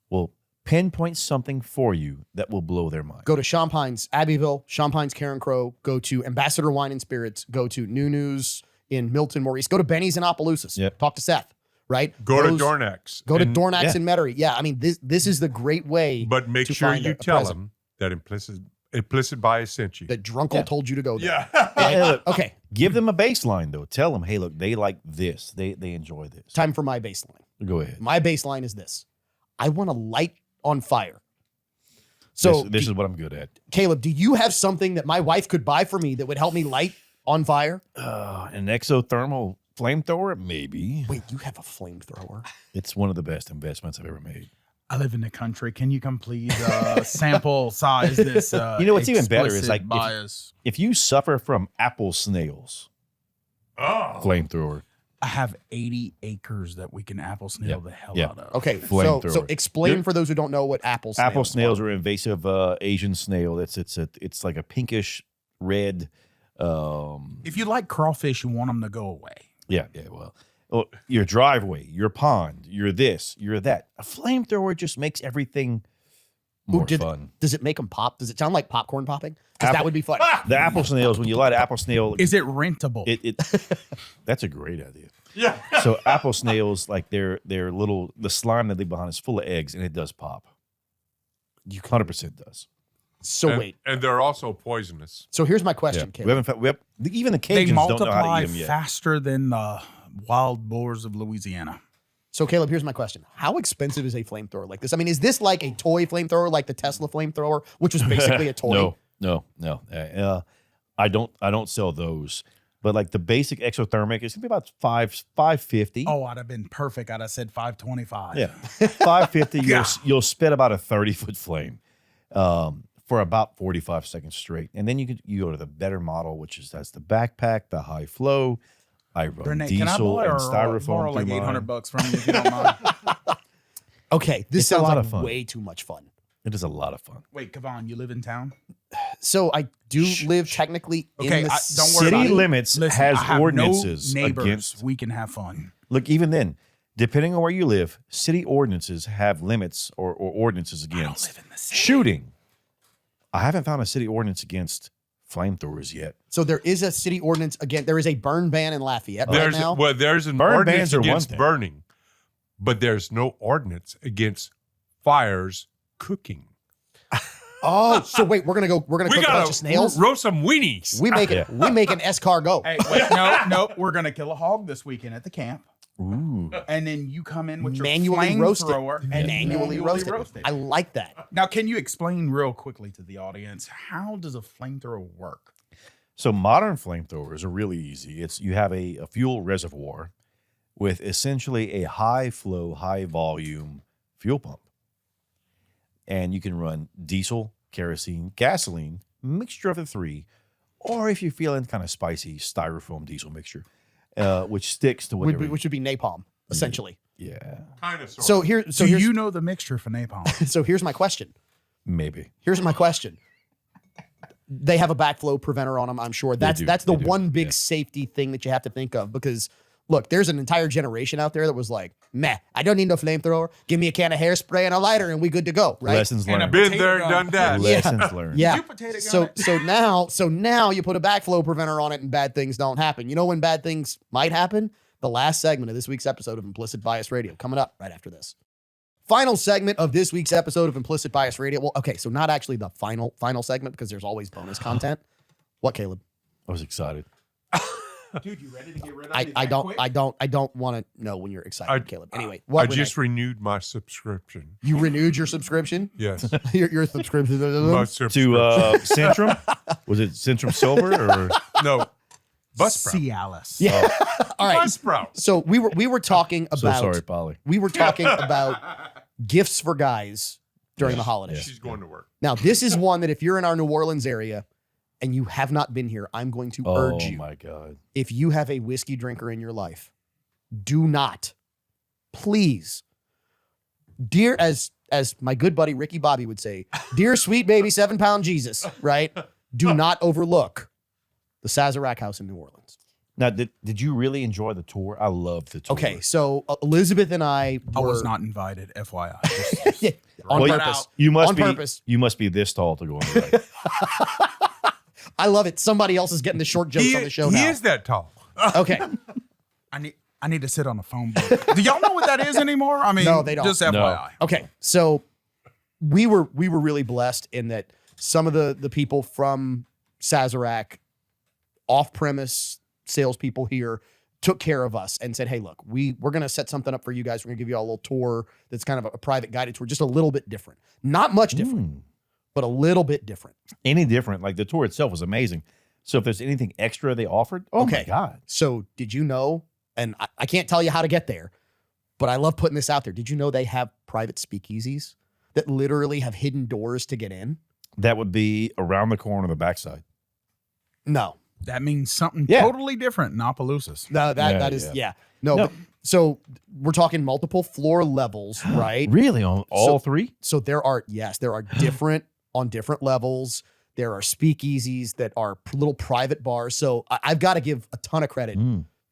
will pinpoint something for you that will blow their mind. Go to Champagne's Abbeville, Champagne's Karen Crow, go to Ambassador Wine and Spirits, go to New News in Milton, Maurice, go to Benny's in Opelousas. Yep. Talk to Seth, right? Go to Dornax. Go to and- Dornax yeah. and Metairie. Yeah, I mean, this is the great way But make to sure find you a tell present them that implicit bias sent you. that Drunkle told you to go there. Yeah. Hey, look, Okay, give them a baseline though. Tell them, hey, look, they like this. They enjoy this. time for my baseline. Go ahead. My baseline is this. I want to light on fire. So, this is what I'm good at. Caleb, do you have something that my wife could buy for me that would help me light on fire? An exothermal flamethrower, maybe. Wait, you have a flamethrower? It's one of the best investments I've ever made. I live in the country. Can you come please sample size this? You know what's even better is, explicit like, if- bias. If you suffer from apple snails, Oh. flamethrower. I have 80 acres that we can apple snail the hell Yeah. out of. Okay, so Flamethrower. explain for those who don't know what apple snails Apple snails are. are invasive Asian snail. It's like a pinkish red. If you like crawfish, you want them to go away. Yeah. Well, your driveway, your pond, your this, your that. A flamethrower just makes everything more fun. Does it make them pop? Does it sound like popcorn popping? Because that Apple- would be fun. The apple snails, when you light apple snail, Is it rentable? it that's a great idea. Yeah. So apple snails, like their little the slime that they leave behind is full of eggs, and it does pop. You 100% does. So wait. And they're also poisonous. So here's my question, We Caleb. haven't found, even the They Cajuns don't know how to multiply eat them yet. faster than the wild boars of Louisiana. So Caleb, here's my question. How expensive is a flamethrower like this? I mean, is this like a toy flamethrower like the Tesla flamethrower, which was basically a toy? No. I don't sell those. But like the basic exothermic is gonna be about $550. Oh, I'd have been perfect. I'd have said 525. Yeah, $550. God. You'll spit about a 30-foot flame for about 45 seconds straight, and then you go to the better model, which has the backpack, the high flow. I run Renee, can I diesel borrow, and styrofoam borrow through like mine. $800 from you if you don't mind? Okay, this It's a sounds lot like of fun. way too much fun. It is a lot of fun. Wait, Kevon, you live in town? So I do live technically Okay, in the don't worry City about it. limits Listen, has I have ordinances no neighbors. against. We can have fun. Look, even then, depending on where you live, city ordinances have limits or ordinances against live in the city. shooting. I haven't found a city ordinance against flamethrowers yet. So there is a city ordinance again. There is a burn ban in Lafayette right now. There's an Burn ordinance bans are one against thing. burning, but there's no ordinance against fires cooking. Oh, so wait, we're gonna cook a bunch of snails. roast some weenies. We make it. We make an escargot. Hey, wait, nope. We're gonna kill a hog this weekend at the camp, Ooh. and then you come in with your Manually roast it. flamethrower and Manually roast it. I like that. Now, can you explain real quickly to the audience how does a flamethrower work? So modern flamethrowers are really easy. You have a fuel reservoir with essentially a high flow, high volume fuel pump. And you can run diesel, kerosene, gasoline, mixture of the three, or if you're feeling kind of spicy, styrofoam diesel mixture, which sticks to whatever. Which would be napalm, essentially. Yeah, Kind of. So Do here's you know the mixture for napalm? so here's my question. maybe. Here's my question. They have a backflow preventer on them, I'm sure. That's do. the They do. one big Yeah. safety thing that you have to think of because look, there's an entire generation out there that was like, meh, I don't need no flamethrower. Give me a can of hairspray and a lighter and we good to go, right? Lessons And a learned. Been potato there, gun. done that. Lessons learned. Yeah. You potato gun So it. so now you put a backflow preventer on it and bad things don't happen. You know when bad things might happen? The last segment of this week's episode of Implicit Bias Radio coming up right after this. Final segment of this week's episode of Implicit Bias Radio. Well, okay, so not actually the final segment because there's always bonus content. What, Caleb? I was excited. Dude, you ready to get rid of me I that don't quick? I don't want to know when you're excited, I- Caleb. Anyway, I what Renee? just renewed my subscription. You renewed your subscription? Yes. your subscription. My To subscription. Centrum? Was it Centrum Silver or? No. Buzzsprout. Cialis. Yeah. All right. Buzzsprout. So we were talking So about sorry, Polly. we were talking about gifts for guys during the holidays. She's going to work. Now, this is one that if you're in our New Orleans area and you have not been here, I'm going to urge Oh you. my God. If you have a whiskey drinker in your life, do not, please, dear, as my good buddy Ricky Bobby would say, dear sweet baby 7-pound Jesus, right? Do not overlook the Sazerac House in New Orleans. Now, did you really enjoy the tour? I loved the tour. Okay, so Elizabeth and I I was were- not invited, FYI. Yeah, on Well, purpose. You must On be. purpose. You must be this tall to go on the ride. I love it. Somebody else is getting the short jokes on the show he now. is that tall. Okay. I need to sit on a phone book. Do y'all know what that is anymore? I mean, No, they don't. Just FYI. Okay, so we were really blessed in that some of the people from Sazerac, off-premise salespeople here, took care of us and said, "Hey, look, we're going to set something up for you guys. We're going to give you all a little tour that's kind of a private guided tour, just a little bit different, not much different, but a little bit different." Any different? Like the tour itself was amazing. So if there's anything extra they offered, oh my Okay. God. So did you know? And I can't tell you how to get there, but I love putting this out there. Did you know they have private speakeasies that literally have hidden doors to get in? That would be around the corner on the backside. No. That means something Yeah. totally different in Opelousas. No, that Yeah, is yeah. yeah. No, No. but- so we're talking multiple floor levels, right? Really? On all three? So there are different on different levels. There are speakeasies that are little private bars. So I've got to give a ton of credit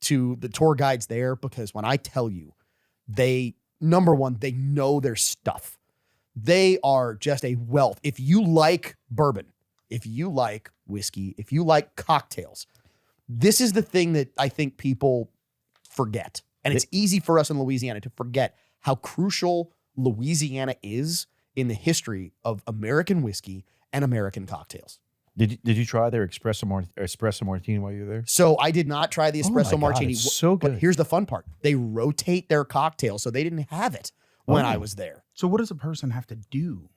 to the tour guides there because when I tell you, number one, they know their stuff. They are just a wealth. If you like bourbon, if you like whiskey, if you like cocktails, this is the thing that I think people forget. And it's easy for us in Louisiana to forget how crucial Louisiana is in the history of American whiskey and American cocktails. Did you try their espresso martini while you were there? So I did not try the Oh my espresso God, martini. it's so But good. here's the fun part. They rotate their cocktails, so they didn't have it when I was there. So what does a person have to do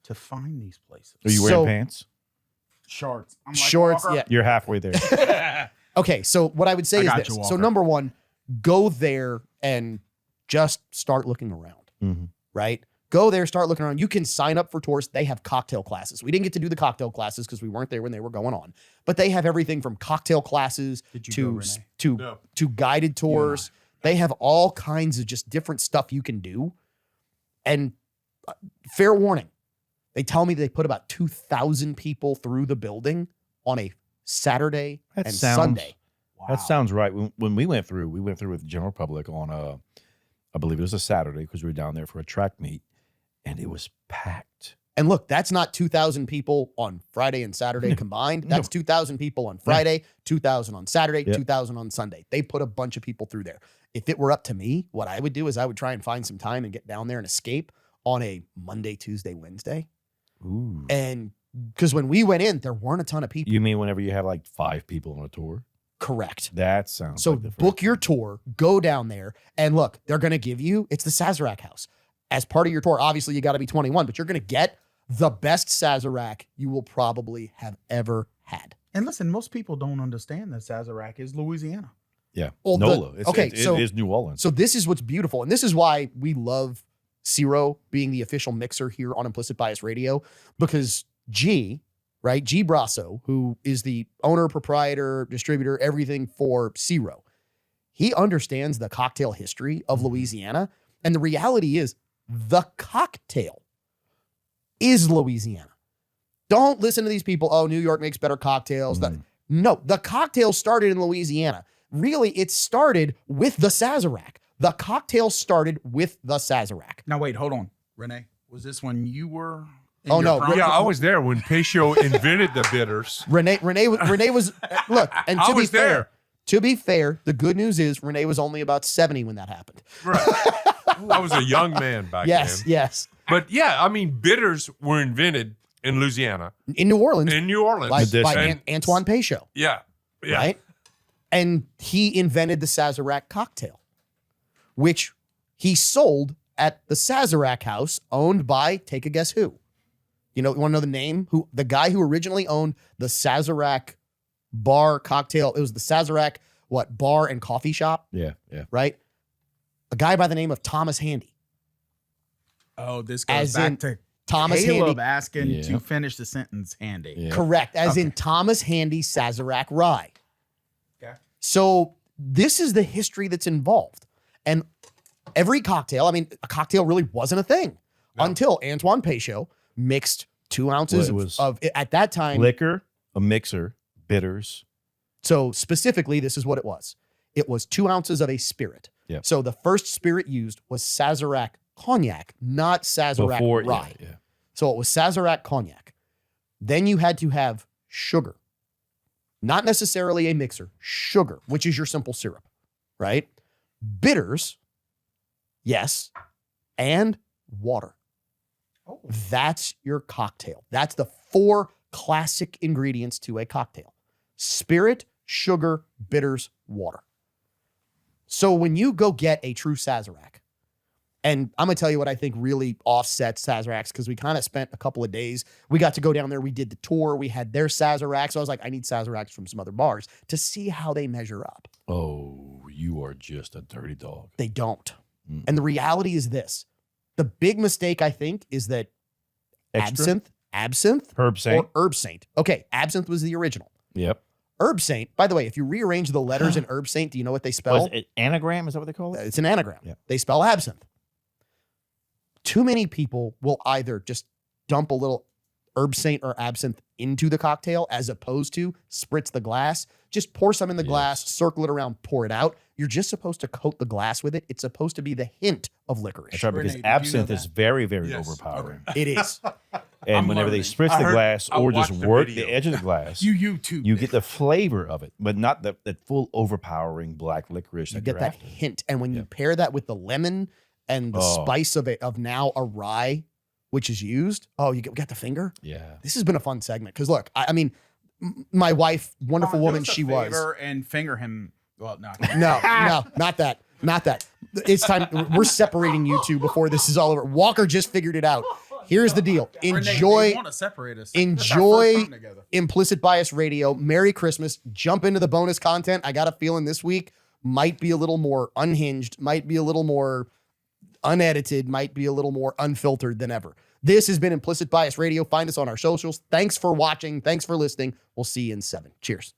to find these places? Are you wearing So- pants? Shorts. I'm like, Shorts, Walker. yeah. You're halfway there. Okay, so what I would say I is got this. you, So Walker. number one, go there and just start looking around, Mhm. right? Go there, start looking around. You can sign up for tours. They have cocktail classes. We didn't get to do the cocktail classes because we weren't there when they were going on. But they have everything from cocktail classes Did you to go, Renee? to No. to guided tours. They have all kinds of just different stuff you can do. And fair warning, they tell me they put about 2,000 people through the building on a Saturday That and sounds- Sunday. That sounds right. When we went through with the general public on I believe it was a Saturday because we were down there for a track meet, and it was packed. And look, that's not 2,000 people on Friday and Saturday combined. That's 2,000 people on Friday, 2,000 on Saturday, Yep. 2,000 on Sunday. They put a bunch of people through there. If it were up to me, what I would do is I would try and find some time and get down there and escape on a Monday, Tuesday, Wednesday. Ooh. And because when we went in, there weren't a ton of people. You mean whenever you have like 5 people on a tour? Correct. That sounds So like the book your tour, go down there, and look, they're going to give you, it's the Sazerac house. As part of your tour, obviously you got to be 21, but you're going to get the best Sazerac you will probably have ever had. And listen, most people don't understand that Sazerac is Louisiana. Yeah. Well, the- NOLA. okay, it so- is New Orleans. So this is what's beautiful. And this is why we love Ciro being the official mixer here on Implicit Bias Radio, because G Brasso, who is the owner, proprietor, distributor, everything for Ciro, he understands the cocktail history of Louisiana. And the reality is the cocktail is Louisiana. Don't listen to these people. Oh, New York makes better cocktails. No, the cocktail started in Louisiana. Really, it started with the Sazerac. The cocktail started with the Sazerac. Now wait, hold on, Renee. Was this when you were? in Oh, your no, prime? Yeah, I was there when Pescio invented the bitters. Renee was look, and I to be was fair, there. to be fair, the good news is Renee was only about 70 when that happened. Right. I was a young man back Yes, then. yes. But yeah, I mean, bitters were invented in Louisiana, In New Orleans, in New Orleans. by Medicinal. Antoine Peychaud, Yeah. Yeah. right? And he invented the Sazerac cocktail, which he sold at the Sazerac house, owned by, take a guess who? You want to know the name? The guy who originally owned the Sazerac bar cocktail. It was the Sazerac, bar and coffee shop, yeah. right? A guy by the name of Thomas Handy. Oh, this goes As back in to Thomas Caleb Handy. asking Yeah. to finish the sentence. Handy. Yeah. Correct. As in Okay. Thomas Handy Sazerac rye. Okay. So this is the history that's involved. And every cocktail, I mean, a cocktail really wasn't a thing until Antoine Peychaud mixed 2 ounces Well, it was- of, at that time. Liquor, a mixer, bitters. So specifically, this is what it was. It was 2 ounces of a spirit. Yep. So the first spirit used was Sazerac cognac, not Sazerac Before, rye. yeah. So it was Sazerac cognac. Then you had to have sugar, not necessarily a mixer, sugar, which is your simple syrup, right? Bitters, yes, and water. Oh. That's your cocktail. That's the 4 classic ingredients to a cocktail: spirit, sugar, bitters, water. So when you go get a true Sazerac, and I'm going to tell you what I think really offsets Sazeracs, because we kind of spent a couple of days. We got to go down there. We did the tour. We had their Sazeracs. So I was like, I need Sazeracs from some other bars to see how they measure up. Oh, you are just a dirty dog. They don't. Mm. And the reality is this. The big mistake, I think, is that Extra? absinthe Herb Saint. or herb saint. Okay, absinthe was the original. Yep. Herb saint, by the way, if you rearrange the letters in herb saint, do you know what they spell? Was it anagram? Is that what they call it? It's an anagram. Yeah. They spell absinthe. Too many people will either just dump a little herb saint or absinthe into the cocktail as opposed to spritz the glass. Just pour some in the glass, circle it around, pour it out. You're just supposed to coat the glass with it. It's supposed to be the hint of licorice. That's right, because Renee, did you know absinthe is that? very, very Yes. overpowering. It is. And I'm whenever they learning. spritz I the heard- glass I or just watched the work video. the edge of the glass, You too. you get the flavor of it, but not that full overpowering black licorice. You that get you're that after. hint. And when you Yeah. pair that with the lemon and the Oh. spice of now a rye, which is used, we got the finger. Yeah. This has been a fun segment. Because look, I mean, my wife, wonderful Do woman us a she was. favor and finger him. Well, no. No, not that. Not that. It's time. We're separating you two before this is all over. Walker just figured it out. Here's the deal. Enjoy. Want to separate us? enjoy- That's our first time together. Implicit Bias Radio. Merry Christmas. Jump into the bonus content. I got a feeling this week might be a little more unhinged, might be a little more unedited, might be a little more unfiltered than ever. This has been Implicit Bias Radio. Find us on our socials. Thanks for watching. Thanks for listening. We'll see you in 7. Cheers.